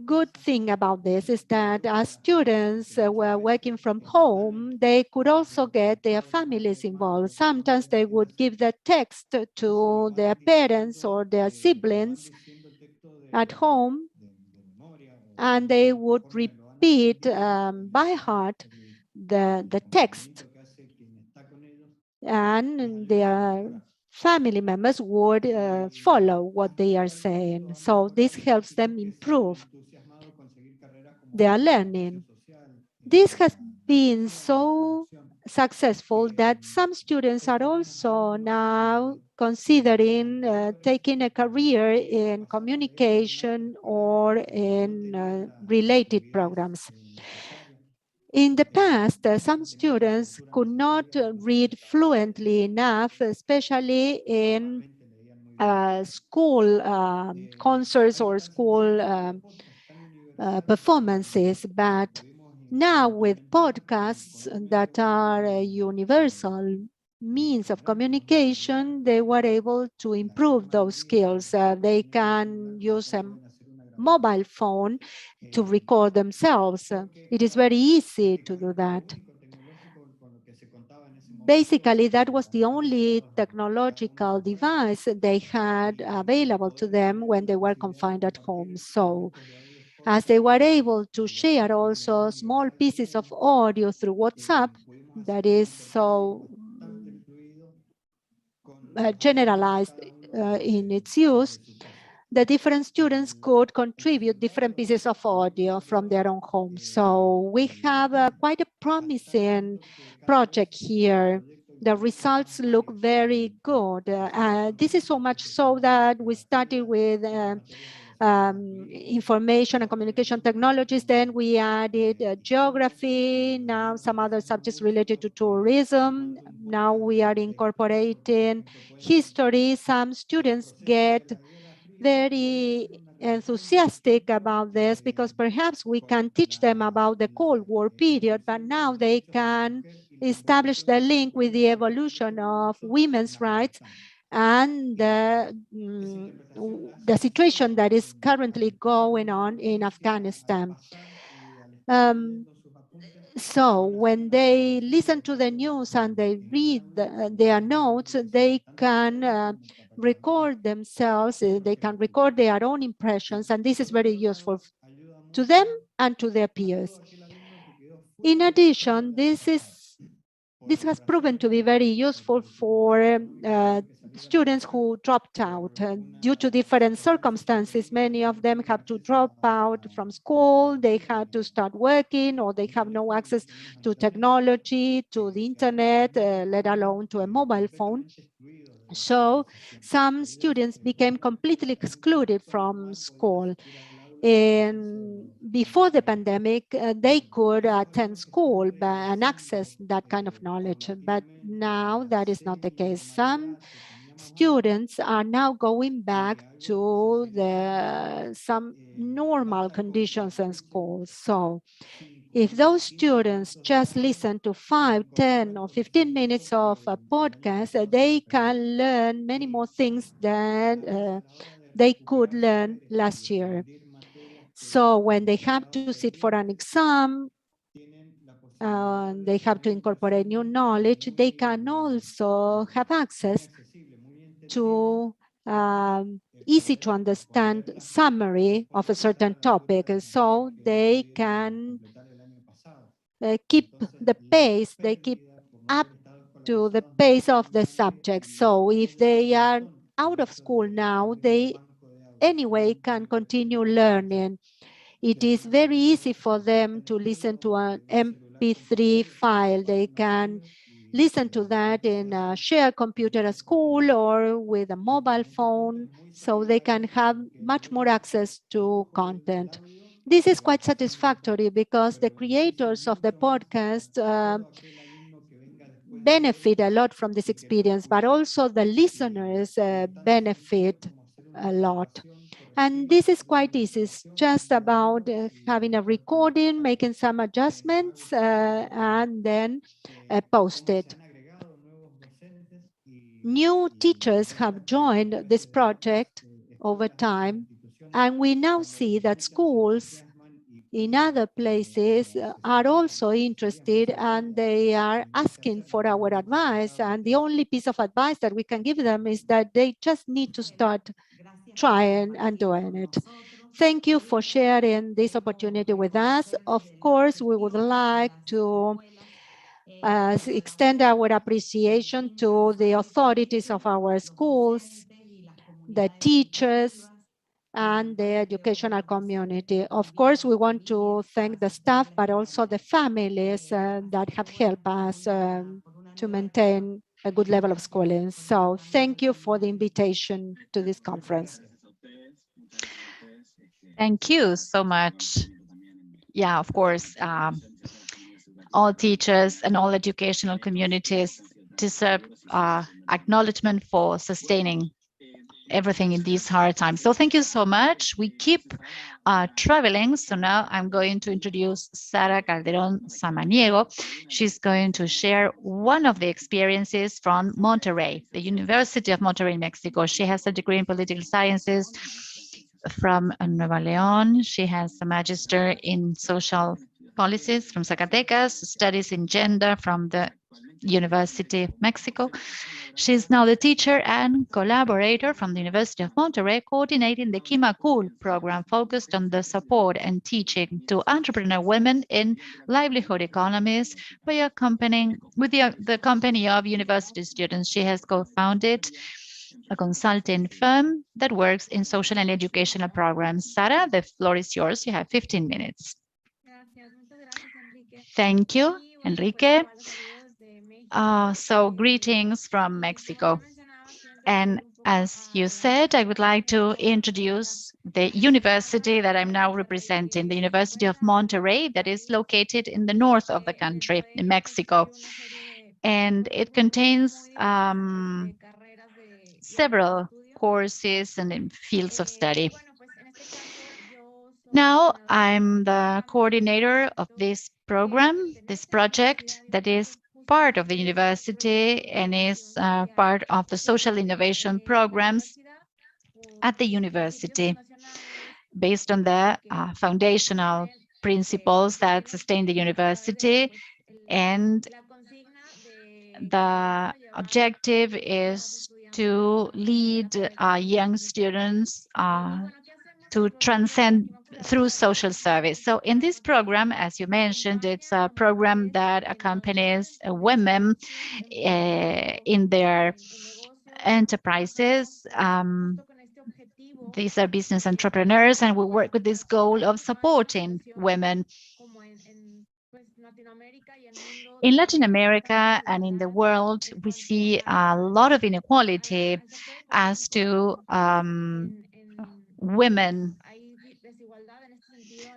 good thing about this is that as students were working from home, they could also get their families involved. Sometimes they would give the text to their parents or their siblings at home, and they would repeat by heart the text, and their family members would follow what they are saying. So this helps them improve their learning. This has been so successful that some students are also now considering taking a career in communication or in related programs. In the past, some students could not read fluently enough, especially in school concerts or school performances, but now with podcasts that are a universal means of communication, they were able to improve those skills. They can use a mobile phone to record themselves. It is very easy to do that. Basically, that was the only technological device they had available to them when they were confined at home. So as they were able to share also small pieces of audio through WhatsApp, that is so generalized in its use, the different students could contribute different pieces of audio from their own homes. So we have quite a promising project here. The results look very good. This is so much so that we started with information and communication technologies. Then we added geography, now some other subjects related to tourism. Now we are incorporating history. Some students get very enthusiastic about this because perhaps we can teach them about the Cold War period, but now they can establish the link with the evolution of women's rights and the situation that is currently going on in Afghanistan. So when they listen to the news and they read their notes, they can record themselves, they can record their own impressions, and this is very useful to them and to their peers. In addition, this has proven to be very useful for students who dropped out due to different circumstances. Many of them have to drop out from school, they had to start working, or they have no access to technology, to the internet, let alone to a mobile phone. So some students became completely excluded from school. And before the pandemic, they could attend school and access that kind of knowledge. But now that is not the case. Some students are now going back to some normal conditions in schools. So If those students just listen to 5, 10, or 15 minutes of a podcast, they can learn many more things than they could learn last year. So when they have to sit for an exam, they have to incorporate new knowledge, they can also have access to easy to understand summary of a certain topic, so they can keep the pace, they keep up to the pace of the subject. So if they are out of school now, they anyway can continue learning. It is very easy for them to listen to an MP3 file. They can listen to that in a shared computer at school or with a mobile phone, so they can have much more access to content. This is quite satisfactory because the creators of the podcast benefit a lot from this experience, but also the listeners benefit a lot. And this is quite easy. It's just about having a recording, making some adjustments, and then post it. New teachers have joined this project over time, and we now see that schools in other places are also interested, and they are asking for our advice. And the only piece of advice that we can give them is that they just need to start trying and doing it. Thank you for sharing this opportunity with us. Of course, we would like to extend our appreciation to the authorities of our schools, the teachers, and the educational community. Of course, we want to thank the staff, but also the families that have helped us to maintain a good level of schooling. So thank you for the invitation to this conference. Thank you so much. Yeah, of course, all teachers and all educational communities deserve acknowledgement for sustaining everything in these hard times. So thank you so much. We keep traveling. So now I'm going to introduce Sara Calderon Samaniego. She's going to share one of the experiences from Monterrey, the University of Monterrey, Mexico. She has a degree in political sciences from Nueva León. She has a magister in social policies from Zacatecas, studies in gender from the University of Mexico. She's now the teacher and collaborator from the University of Monterrey, coordinating the Kimakol program focused on the support and teaching to entrepreneur women in livelihood economies by accompanying with the company of university students. She has co-founded a consulting firm that works in social and educational programs. Sara, the floor is yours. You have 15 minutes. Thank you, Enrique. So greetings from Mexico. And as you said, I would like to introduce the university that I'm now representing, the University of Monterrey, that is located in the north of the country, in Mexico. And it contains several courses and fields of study. Now I'm the coordinator of this program, this project that is part of the university and is part of the social innovation programs at the university based on the foundational principles that sustain the university. And the objective is to lead young students to transcend through social service. So in this program, as you mentioned, it's a program that accompanies women in their enterprises. These are business entrepreneurs, and we work with this goal of supporting women. In Latin America and in the world, we see a lot of inequality as to women.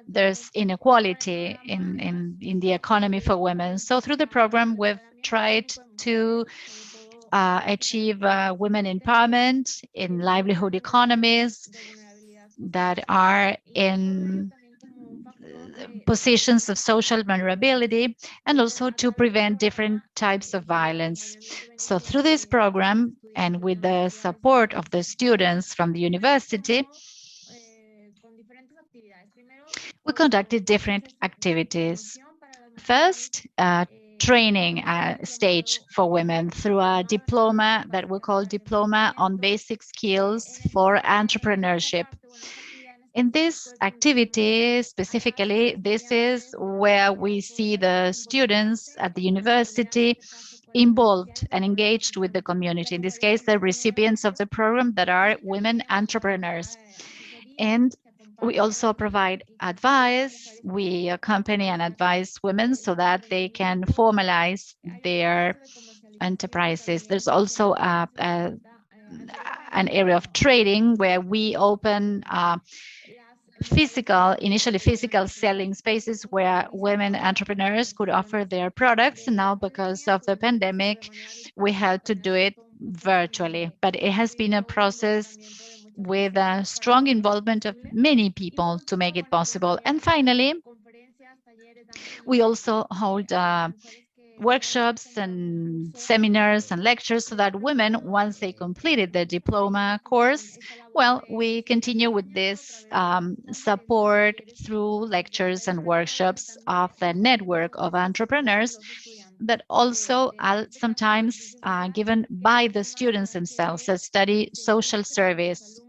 There's inequality in the economy for women. So through the program, we've tried to achieve women empowerment in livelihood economies that are in positions of social vulnerability, and also to prevent different types of violence. So through this program, and with the support of the students from the university, we conducted different activities. First, training stage for women through a diploma that we call Diploma on Basic Skills for Entrepreneurship. In this activity specifically, this is where we see the students at the university involved and engaged with the community. In this case, the recipients of the program that are women entrepreneurs. And we also provide advice. We accompany and advise women so that they can formalize their enterprises. There's also an area of trading where we open initially physical selling spaces where women entrepreneurs could offer their products. Now, because of the pandemic, we had to do it virtually, but it has been a process with a strong involvement of many people to make it possible. And finally, we also hold workshops and seminars and lectures so that women, once they completed the diploma course, well, we continue with this support through lectures and workshops of the network of entrepreneurs that also are sometimes given by the students themselves that study social service.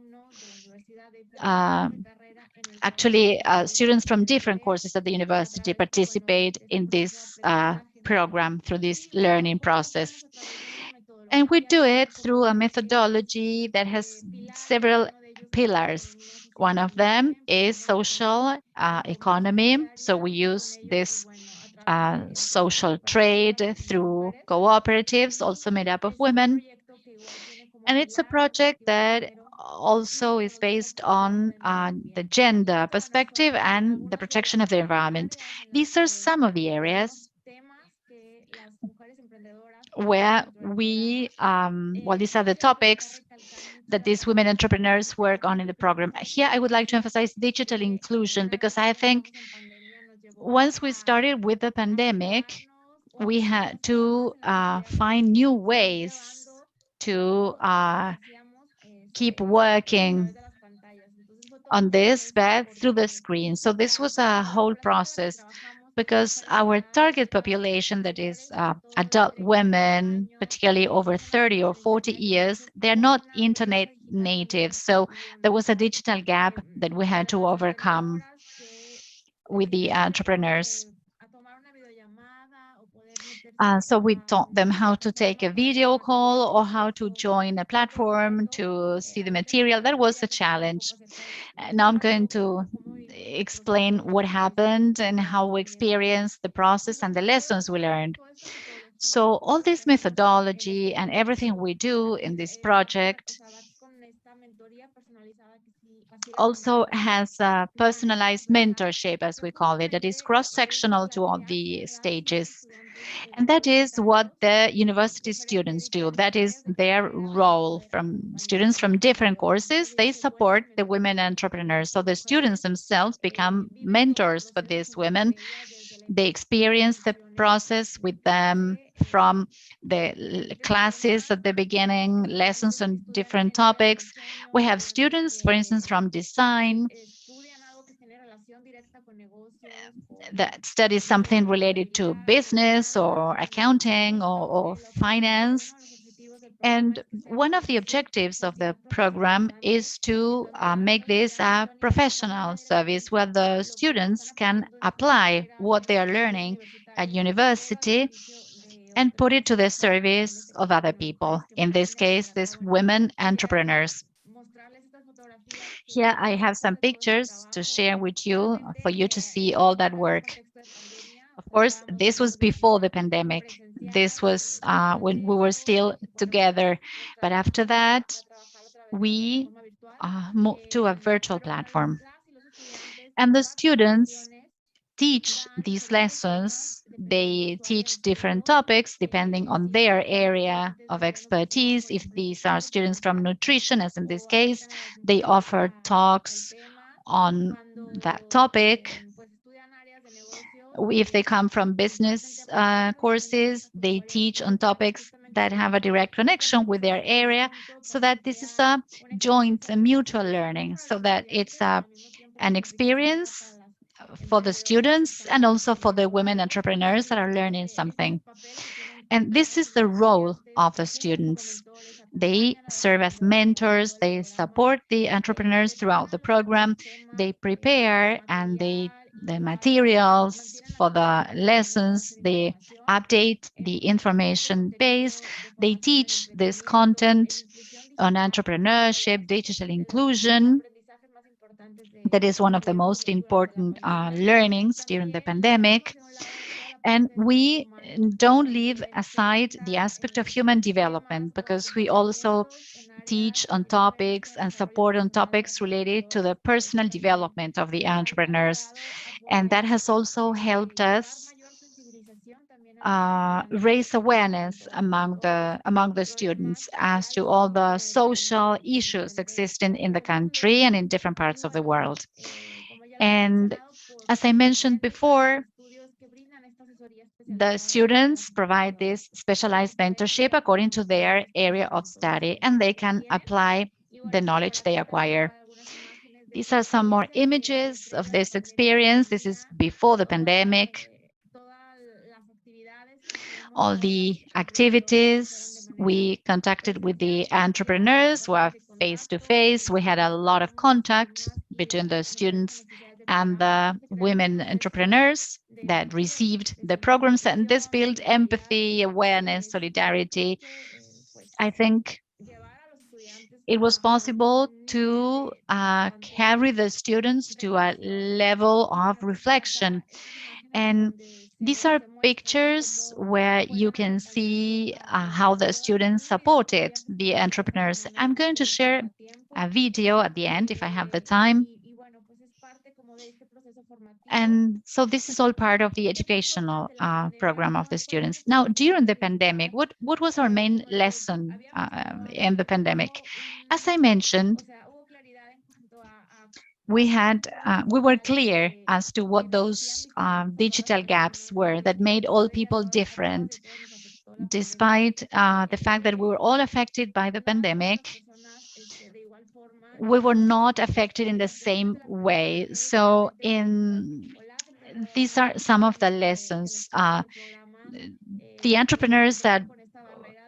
Actually, students from different courses at the university participate in this program through this learning process. And we do it through a methodology that has several pillars. One of them is social economy. So we use this social trade through cooperatives, also made up of women. And it's a project that also is based on the gender perspective and the protection of the environment. These are some of the areas where we, well, these are the topics that these women entrepreneurs work on in the program. Here, I would like to emphasize digital inclusion because I think once we started with the pandemic, we had to find new ways to keep working on this, but through the screen. So this was a whole process because our target population, that is adult women, particularly over 30 or 40 years, they're not internet natives. So there was a digital gap that we had to overcome with the entrepreneurs. So we taught them how to take a video call or how to join a platform to see the material. That was a challenge. Now I'm going to explain what happened and how we experienced the process and the lessons we learned. So all this methodology and everything we do in this project also has a personalized mentorship, as we call it, that is cross-sectional to all the stages. And that is what the university students do. That is their role. From students from different courses, they support the women entrepreneurs. So the students themselves become mentors for these women. They experience the process with them from the classes at the beginning, lessons on different topics. We have students, for instance, from design that study something related to business or accounting or finance. And one of the objectives of the program is to make this a professional service where the students can apply what they are learning at university and put it to the service of other people. In this case, these women entrepreneurs. Here I have some pictures to share with you for you to see all that work. Of course, this was before the pandemic. This was when we were still together. But after that, we moved to a virtual platform. And the students teach these lessons. They teach different topics depending on their area of expertise. If these are students from nutrition, as in this case, they offer talks on that topic. If they come from business courses, they teach on topics that have a direct connection with their area, so that this is a joint mutual learning, so that it's an experience for the students and also for the women entrepreneurs that are learning something. And this is the role of the students. They serve as mentors, they support the entrepreneurs throughout the program, they prepare and the materials for the lessons, they update the information base, they teach this content on entrepreneurship, digital inclusion. That is one of the most important learnings during the pandemic. And we don't leave aside the aspect of human development, because we also teach on topics and support on topics related to the personal development of the entrepreneurs. And that has also helped us raise awareness among the students as to all the social issues existing in the country and in different parts of the world. And as I mentioned before, the students provide this specialized mentorship according to their area of study, and they can apply the knowledge they acquire. These are some more images of this experience. This is before the pandemic. All the activities, we contacted with the entrepreneurs, were face-to-face. We had a lot of contact between the students and the women entrepreneurs that received the programs, and this built empathy, awareness, solidarity. I think it was possible to carry the students to a level of reflection. And these are pictures where you can see how the students supported the entrepreneurs. I'm going to share a video at the end if I have the time. And so this is all part of the educational program of the students. Now, during the pandemic, what was our main lesson in the pandemic? As I mentioned, we were clear as to what those digital gaps were that made all people different. Despite the fact that we were all affected by the pandemic, we were not affected in the same way. So these are some of the lessons. The entrepreneurs that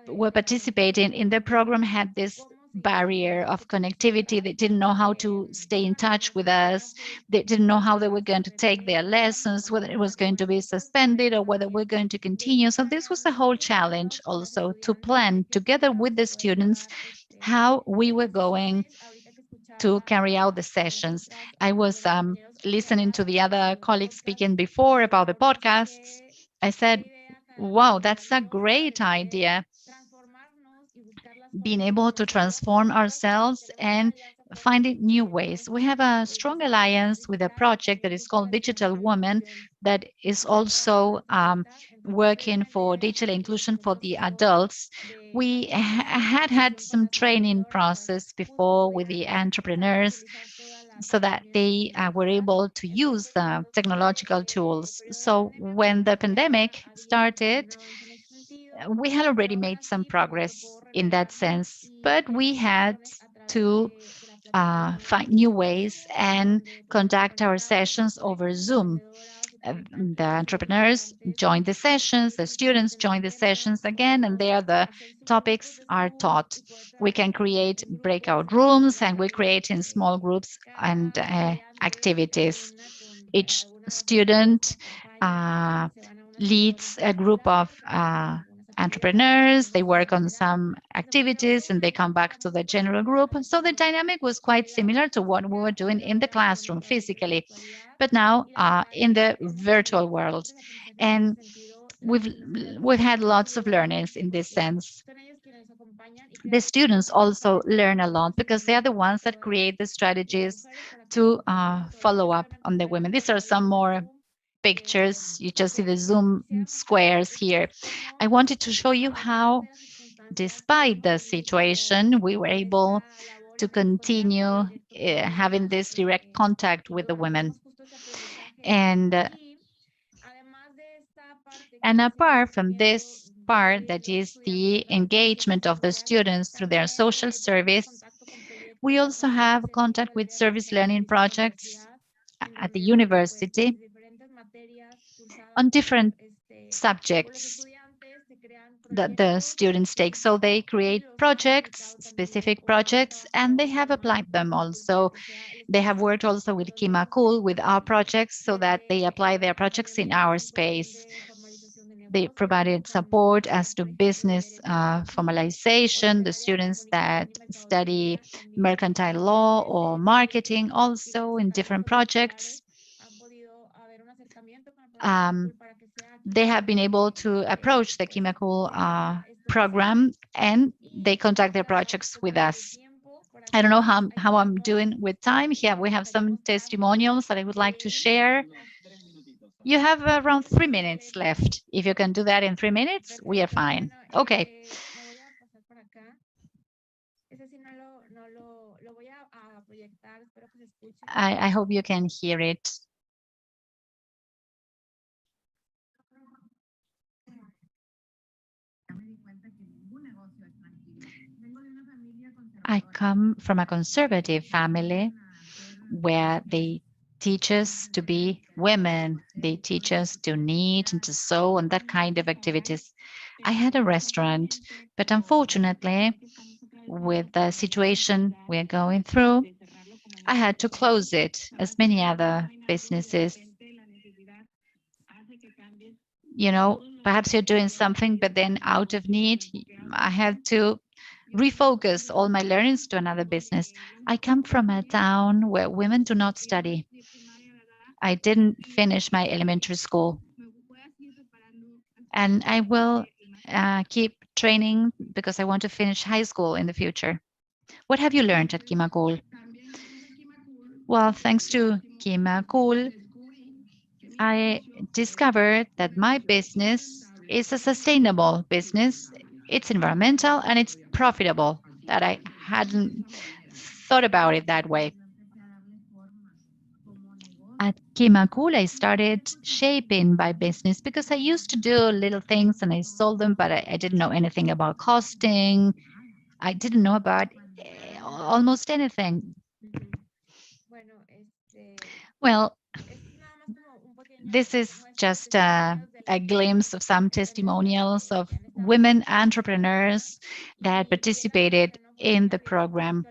were participating in the program had this barrier of connectivity. They didn't know how to stay in touch with us. They didn't know how they were going to take their lessons, whether it was going to be suspended or whether we're going to continue. So this was a whole challenge also to plan together with the students how we were going to carry out the sessions. I was listening to the other colleagues speaking before about the podcasts. I said, wow, that's a great idea. Being able to transform ourselves and finding new ways. We have a strong alliance with a project that is called Digital Woman that is also working for digital inclusion for the adults. We had some training process before with the entrepreneurs so that they were able to use the technological tools. So when the pandemic started, we had already made some progress in that sense, but we had to find new ways and conduct our sessions over Zoom. The entrepreneurs join the sessions, the students join the sessions again, and there the topics are taught. We can create breakout rooms, and we create in small groups and activities. Each student leads a group of entrepreneurs. They work on some activities and they come back to the general group. So the dynamic was quite similar to what we were doing in the classroom physically, but now in the virtual world. And we've had lots of learnings in this sense. The students also learn a lot because they are the ones that create the strategies to follow up on the women. These are some more pictures. You just see the Zoom squares here. I wanted to show you how, despite the situation, we were able to continue having this direct contact with the women. And And apart from this part, that is the engagement of the students through their social service, we also have contact with service learning projects at the university on different subjects that the students take. So they create projects, specific projects, and they have applied them also. They have worked also with Kimakol, with our projects, so that they apply their projects in our space. They provided support as to business formalization, the students that study mercantile law or marketing also in different projects. They have been able to approach the Kimakol program, and they contact their projects with us. I don't know how I'm doing with time. Here we have some testimonials that I would like to share. You have around 3 minutes left. If you can do that in 3 minutes, we are fine. Okay. I hope you can hear it. I come from a conservative family where they teach us to be women. They teach us to knit and to sew and that kind of activities. I had a restaurant, but unfortunately, with the situation we're going through, I had to close it, as many other businesses. You know, perhaps you're doing something, but then out of need, I had to refocus all my learnings to another business. I come from a town where women do not study. I didn't finish my elementary school. And I will keep training because I want to finish high school in the future. What have you learned at Kimakol? Well, thanks to Kimakol, I discovered that my business is a sustainable business. It's environmental and it's profitable, that I hadn't thought about it that way. At Kimakol, I started shaping my business because I used to do little things and I sold them, but I didn't know anything about costing. I didn't know about almost anything. Well, this is just a glimpse of some testimonials of women entrepreneurs that participated in the program.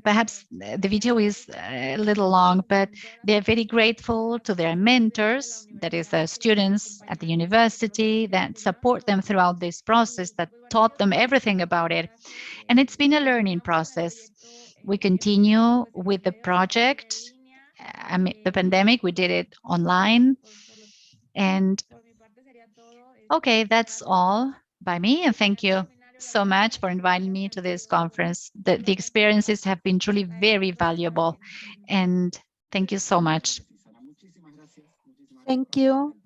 Perhaps the video is a little long, but they're very grateful to their mentors, that is the students at the university that support them throughout this process, that taught them everything about it. And it's been a learning process. We continue with the project. I mean, the pandemic, we did it online. And okay, that's all by me. And thank you so much for inviting me to this conference. The experiences have been truly very valuable. And thank you so much. Thank you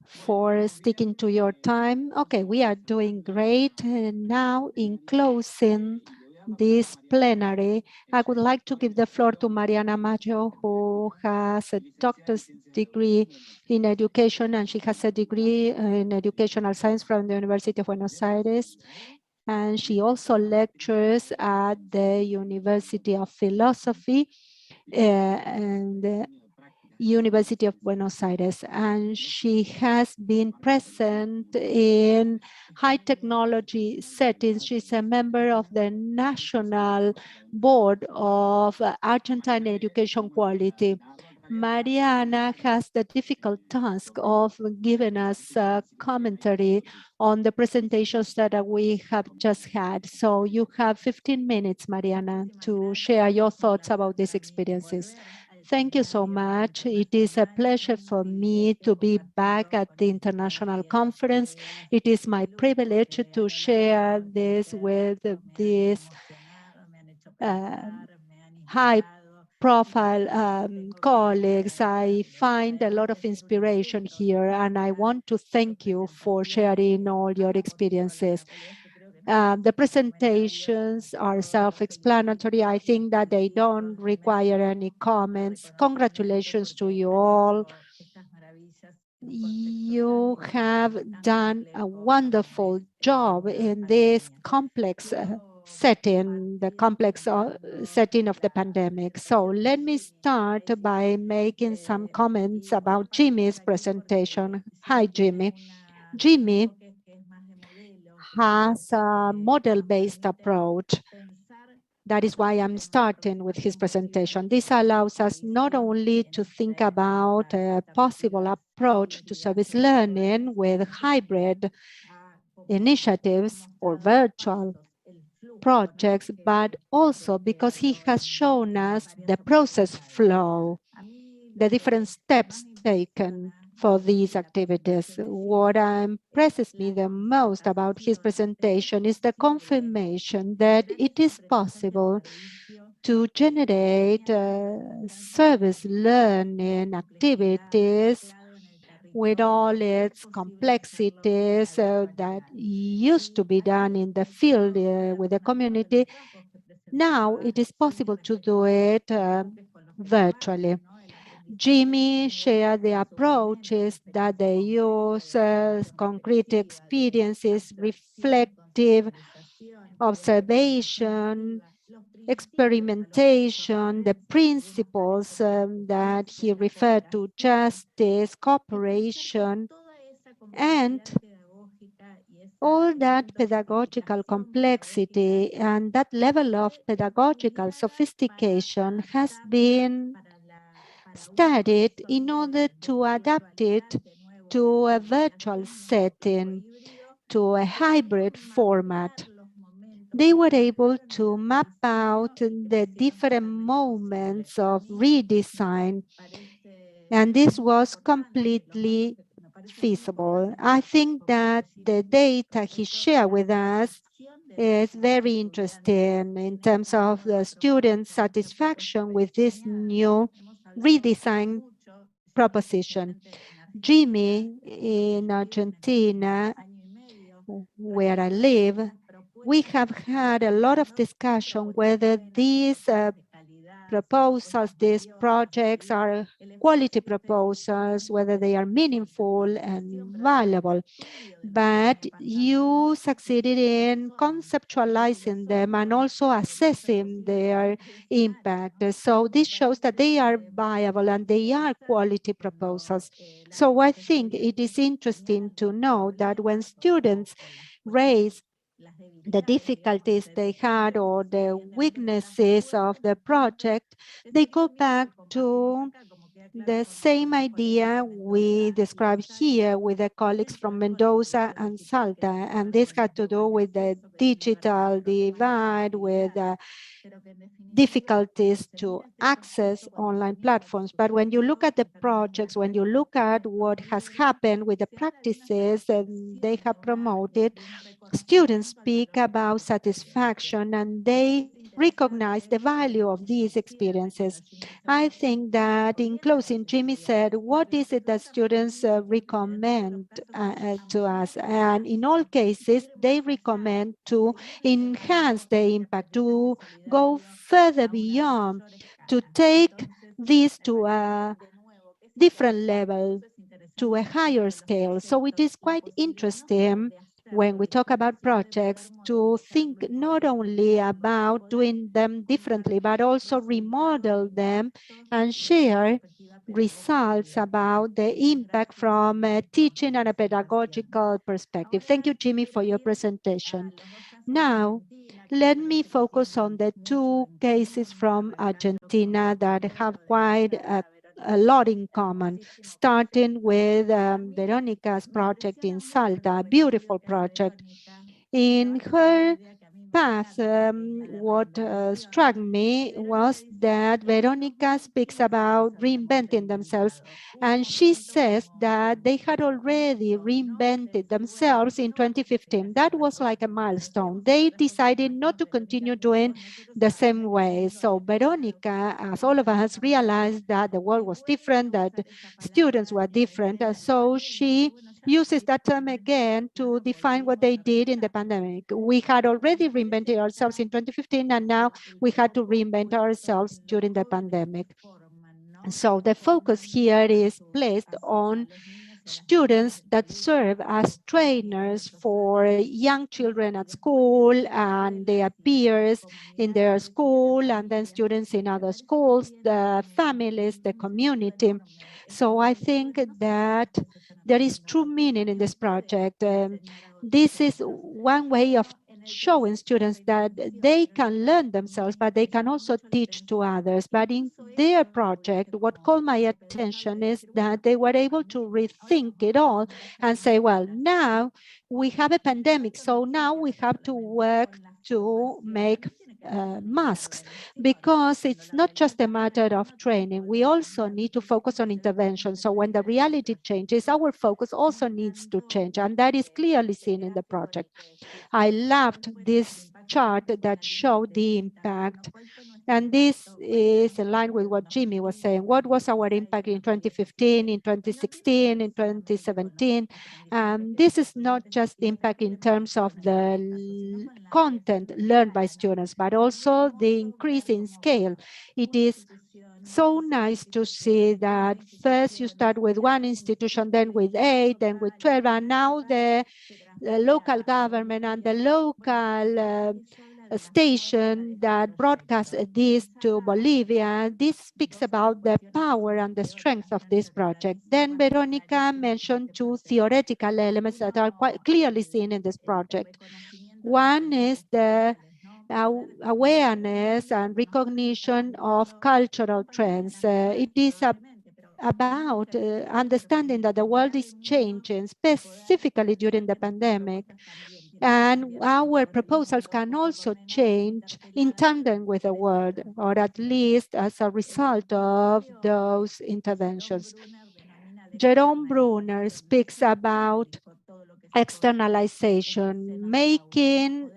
for sticking to your time. Okay, we are doing great. And now, in closing this plenary, I would like to give the floor to Mariana Maggio, who has a doctor's degree in education, and she has a degree in educational science from the University of Buenos Aires. And she also lectures at the University of Philosophy and University of Buenos Aires, and she has been present in high technology settings. She's a member of the National Board of Argentine Education Quality. Mariana has the difficult task of giving us a commentary on the presentations that we have just had. So you have 15 minutes, Mariana, to share your thoughts about these experiences. Thank you so much. It is a pleasure for me to be back at the international conference. It is my privilege to share this with these high-profile colleagues. I find a lot of inspiration here, and I want to thank you for sharing all your experiences. The presentations are self-explanatory. I think that they don't require any comments. Congratulations to you all You have done a wonderful job in this complex setting, the complex setting of the pandemic. So let me start by making some comments about Jimmy's presentation. Hi, Jimmy. Jimmy has a model-based approach. That is why I'm starting with his presentation. This allows us not only to think about a possible approach to service learning with hybrid initiatives or virtual projects, but also because he has shown us the process flow, the different steps taken for these activities. What impresses me the most about his presentation is the confirmation that it is possible to generate service learning activities with all its complexities that used to be done in the field with the community. Now it is possible to do it virtually. Jimmy shared the approaches that they use, concrete experiences, reflective observation, experimentation, the principles that he referred to, justice, cooperation, and all that pedagogical complexity and that level of pedagogical sophistication has been studied in order to adapt it to a virtual setting, to a hybrid format. They were able to map out the different moments of redesign, and this was completely feasible. I think that the data he shared with us is very interesting in terms of the student satisfaction with this new redesign proposition. Jimmy, in Argentina, where I live, we have had a lot of discussion whether these proposals, these projects are quality proposals, whether they are meaningful and valuable. But you succeeded in conceptualizing them and also assessing their impact. So this shows that they are viable and they are quality proposals. So I think it is interesting to know that when students raise the difficulties they had or the weaknesses of the project, they go back to the same idea we describe here with the colleagues from Mendoza and Salta, and this had to do with the digital divide, with difficulties to access online platforms. But when you look at the projects, when you look at what has happened with the practices that they have promoted, students speak about satisfaction and they recognize the value of these experiences. I think that in closing, Jimmy said, what is it that students recommend to us? And in all cases, they recommend to enhance the impact, to go further beyond, to take this to a different level, to a higher scale. So it is quite interesting when we talk about projects to think not only about doing them differently, but also remodel them and share results about the impact from a teaching and a pedagogical perspective. Thank you, Jimmy, for your presentation. Now, let me focus on the two cases from Argentina that have quite a lot in common, starting with Veronica's project in Salta, a beautiful project. In her path, what struck me was that Veronica speaks about reinventing themselves, and she says that they had already reinvented themselves in 2015. That was like a milestone. They decided not to continue doing the same way. So Veronica, as all of us, realized that the world was different, that students were different. So she uses that term again to define what they did in the pandemic. We had already reinvented ourselves in 2015, and now we had to reinvent ourselves during the pandemic. So the focus here is placed on students that serve as trainers for young children at school and their peers in their school, and then students in other schools, the families, the community. So I think that there is true meaning in this project. This is one way of showing students that they can learn themselves, but they can also teach to others. But in their project, what caught my attention is that they were able to rethink it all and say, well, now we have a pandemic, so now we have to work to make masks, because it's not just a matter of training. We also need to focus on intervention. So when the reality changes, our focus also needs to change, and that is clearly seen in the project. I loved this chart that showed the impact. And this is in line with what Jimmy was saying. What was our impact in 2015, in 2016, in 2017? This is not just the impact in terms of the content learned by students, but also the increase in scale. It is so nice to see that first you start with one institution, then with 8, then with 12, and now the local government and the local station that broadcasts this to Bolivia. This speaks about the power and the strength of this project. Then Veronica mentioned 2 theoretical elements that are quite clearly seen in this project. One is the awareness and recognition of cultural trends. It is about understanding that the world is changing, specifically during the pandemic. And our proposals can also change in tandem with the world, or at least as a result of those interventions. Jerome Brunner speaks about externalization, making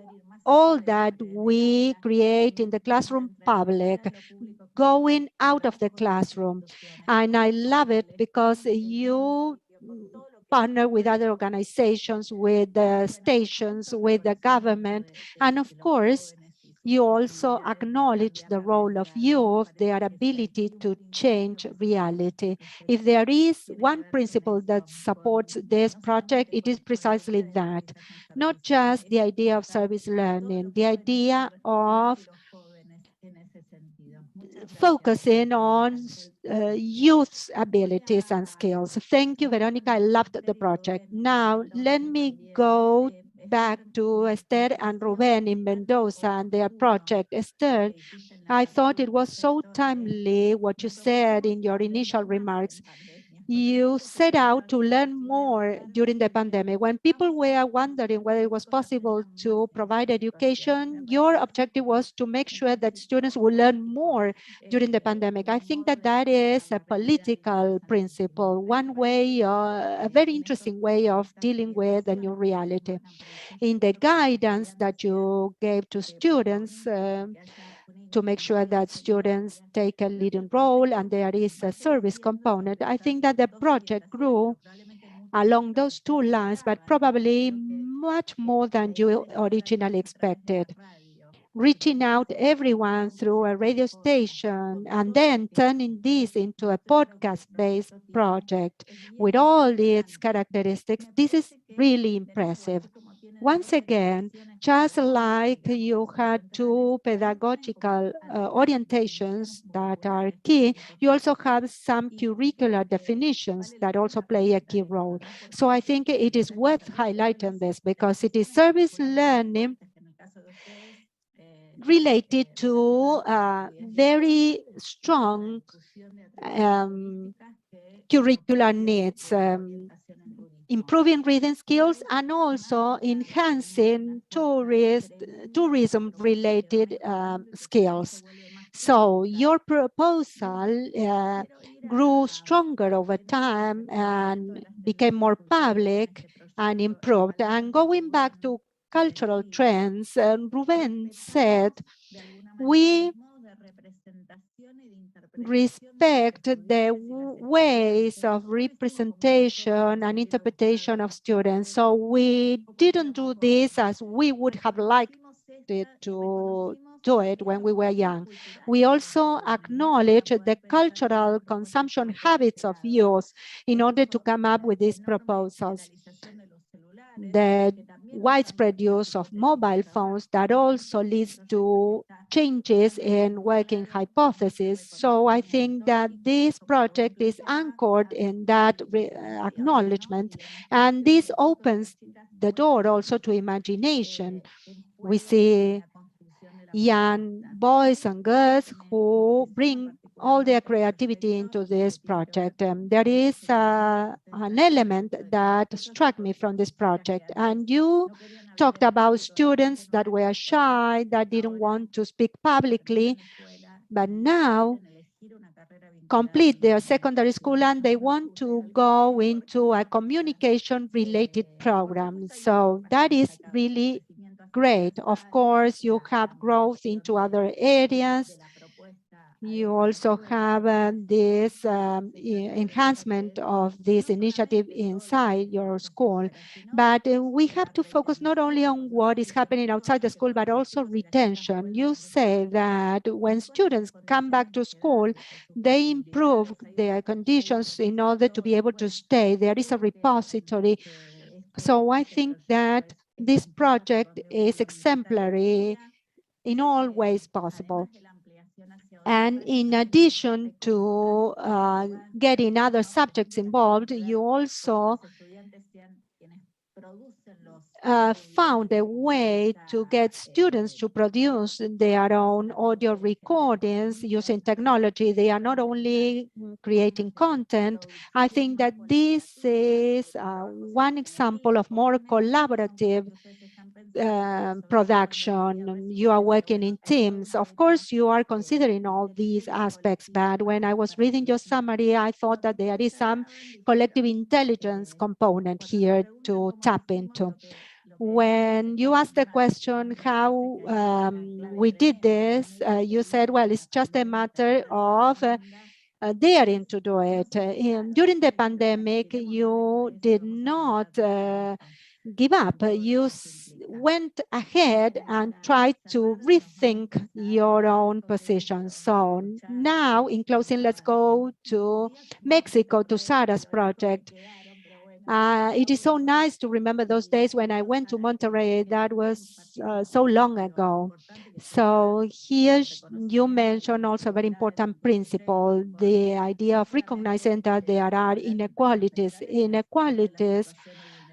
all that we create in the classroom public, going out of the classroom. And I love it because you partner with other organizations, with the stations, with the government, and of course, you also acknowledge the role of youth, their ability to change reality. If there is one principle that supports this project, it is precisely that. Not just the idea of service learning, the idea of focusing on youth's abilities and skills. Thank you, Veronica. I loved the project. Now, let me go back to Esther and Ruben in Mendoza and their project. Esther, I thought it was so timely what you said in your initial remarks. You set out to learn more during the pandemic. When people were wondering whether it was possible to provide education, your objective was to make sure that students would learn more during the pandemic. I think that that is a political principle, one way, a very interesting way of dealing with the new reality. In the guidance that you gave to students, to make sure that students take a leading role and there is a service component, I think that the project grew along those 2 lines, but probably much more than you originally expected. Reaching out everyone through a radio station and then turning this into a podcast-based project with all its characteristics, this is really impressive. Once again, just like you had 2 pedagogical orientations that are key, you also have some curricular definitions that also play a key role. So I think it is worth highlighting this because it is service learning related to very strong curricular needs, improving reading skills and also enhancing tourism-related skills. So your proposal grew stronger over time and became more public and improved. And going back to cultural trends, Ruben said, we respect the ways of representation and interpretation of students. So we didn't do this as we would have liked it to do it when we were young. We also acknowledge the cultural consumption habits of youth in order to come up with these proposals. The widespread use of mobile phones that also leads to changes in working hypotheses. So I think that this project is anchored in that acknowledgement, and this opens the door also to imagination. We see young boys and girls who bring all their creativity into this project. There is an element that struck me from this project, and you talked about students that were shy, that didn't want to speak publicly, but now complete their secondary school and they want to go into a communication-related program. So that is really great. Of course, you have growth into other areas. You also have this enhancement of this initiative inside your school. But we have to focus not only on what is happening outside the school, but also retention. You say that when students come back to school, they improve their conditions in order to be able to stay. There is a repository. So I think that this project is exemplary in all ways possible. And in addition to getting other subjects involved, you also found a way to get students to produce their own audio recordings using technology. They are not only creating content. I think that this is one example of more collaborative production. You are working in teams. Of course, you are considering all these aspects, but when I was reading your summary, I thought that there is some collective intelligence component here to tap into. When you asked the question how we did this, you said, well, it's just a matter of daring to do it. During the pandemic, you did not give up. You went ahead and tried to rethink your own position. So now, in closing, let's go to Mexico, to Sarah's project. It is so nice to remember those days when I went to Monterrey. That was so long ago. So here you mentioned also a very important principle, the idea of recognizing that there are inequalities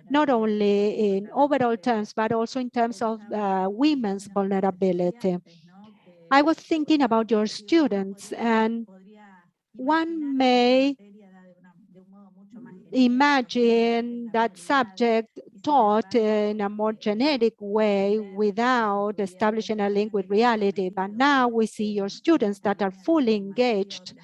not only in overall terms, but also in terms of women's vulnerability. I was thinking about your students, and one may imagine that subject taught in a more generic way without establishing a link with reality. But now we see your students that are fully engaged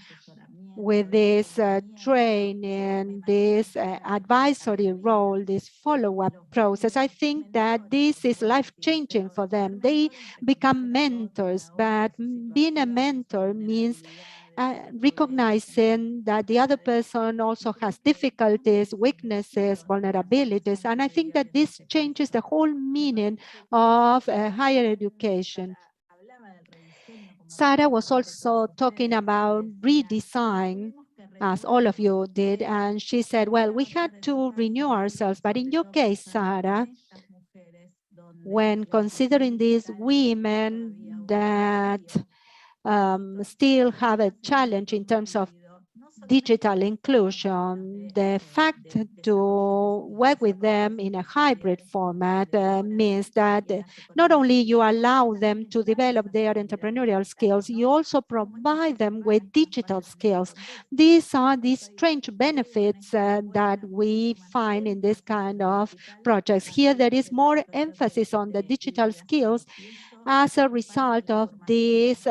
with this training, this advisory role, this follow-up process. I think that this is life-changing for them. They become mentors, but being a mentor means recognizing that the other person also has difficulties, weaknesses, vulnerabilities. And I think that this changes the whole meaning of higher education. Sarah was also talking about redesign, as all of you did, and she said, well, we had to renew ourselves. But in your case, Sarah, when considering these women that still have a challenge in terms of digital inclusion, the fact to work with them in a hybrid format means that not only you allow them to develop their entrepreneurial skills, you also provide them with digital skills. These are the strange benefits that we find in this kind of projects. Here there is more emphasis on the digital skills as a result of this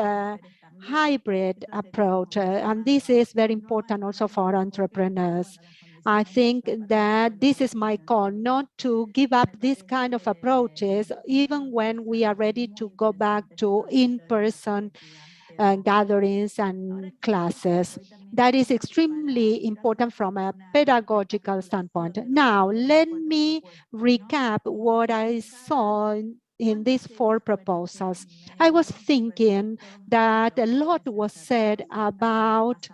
hybrid approach. And this is very important also for entrepreneurs. I think that this is my call, not to give up this kind of approaches, even when we are ready to go back to in-person gatherings and classes. That is extremely important from a pedagogical standpoint. Now, let me recap what I saw in these 4 proposals. I was thinking that a lot was said about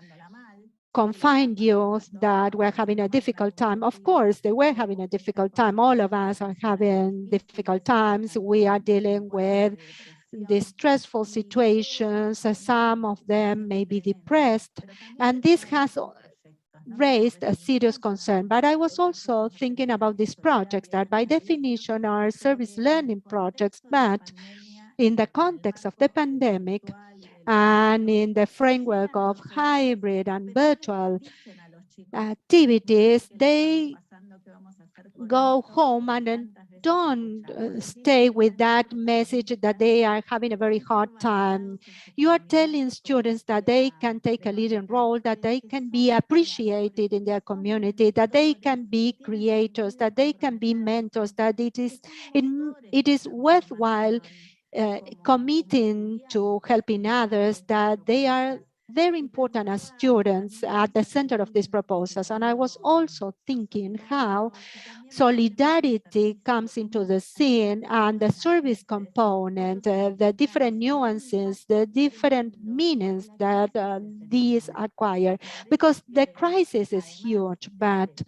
confined youth that were having a difficult time. Of course, they were having a difficult time. All of us are having difficult times. We are dealing with the stressful situations. Some of them may be depressed, and this has raised a serious concern. But I was also thinking about these projects that by definition are service learning projects, but in the context of the pandemic and in the framework of hybrid and virtual activities, they go home and then don't stay with that message that they are having a very hard time. You are telling students that they can take a leading role, that they can be appreciated in their community, that they can be creators, that they can be mentors, that it is worthwhile committing to helping others, that they are very important as students at the center of these proposals. And I was also thinking how solidarity comes into the scene and the service component, the different nuances, the different meanings that these acquire, because the crisis is huge, but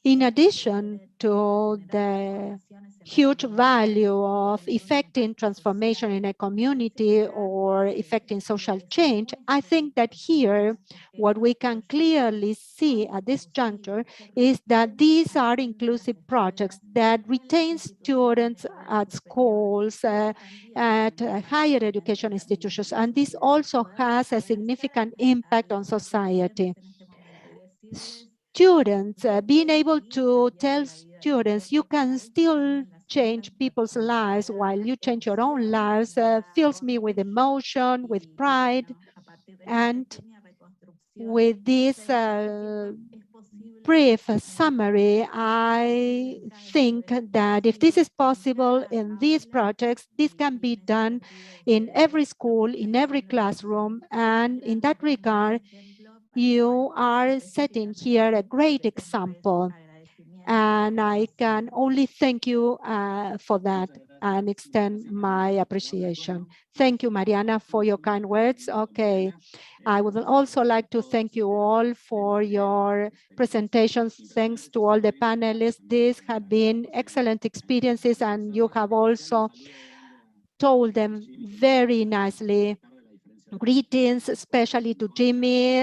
in addition to the huge value of effecting transformation in a community or effecting social change, I think that here, what we can clearly see at this juncture is that these are inclusive projects that retain students at schools, at higher education institutions, and this also has a significant impact on society. Students, being able to tell students you can still change people's lives while you change your own lives fills me with emotion, with pride, and with this brief summary, I think that if this is possible in these projects, this can be done in every school, in every classroom, and in that regard, you are setting here a great example, and I can only thank you for that and extend my appreciation. Thank you, Mariana, for your kind words. Okay, I would also like to thank you all for your presentations. Thanks to all the panelists. These have been excellent experiences, and you have also told them very nicely. Greetings, especially to Jimmy,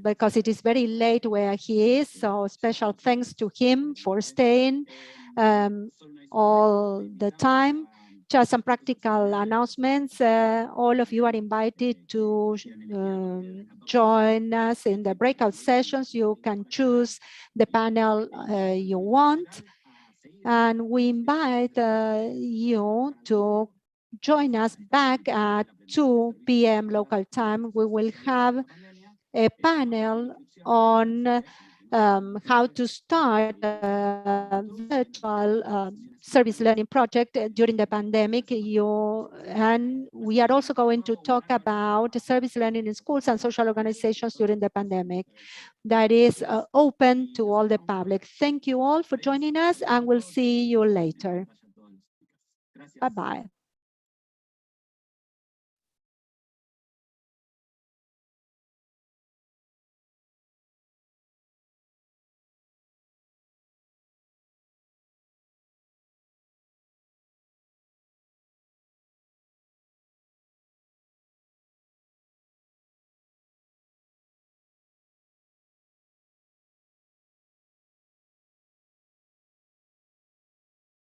because it is very late where he is. So special thanks to him for staying all the time. Just some practical announcements. All of you are invited to join us in the breakout sessions. You can choose the panel you want. And we invite you to join us back at 2 p.m. local time. We will have a panel on how to start a virtual service learning project during the pandemic. And we are also going to talk about service learning in schools and social organizations during the pandemic. That is open to all the public. Thank you all for joining us, and we'll see you later. Bye-bye.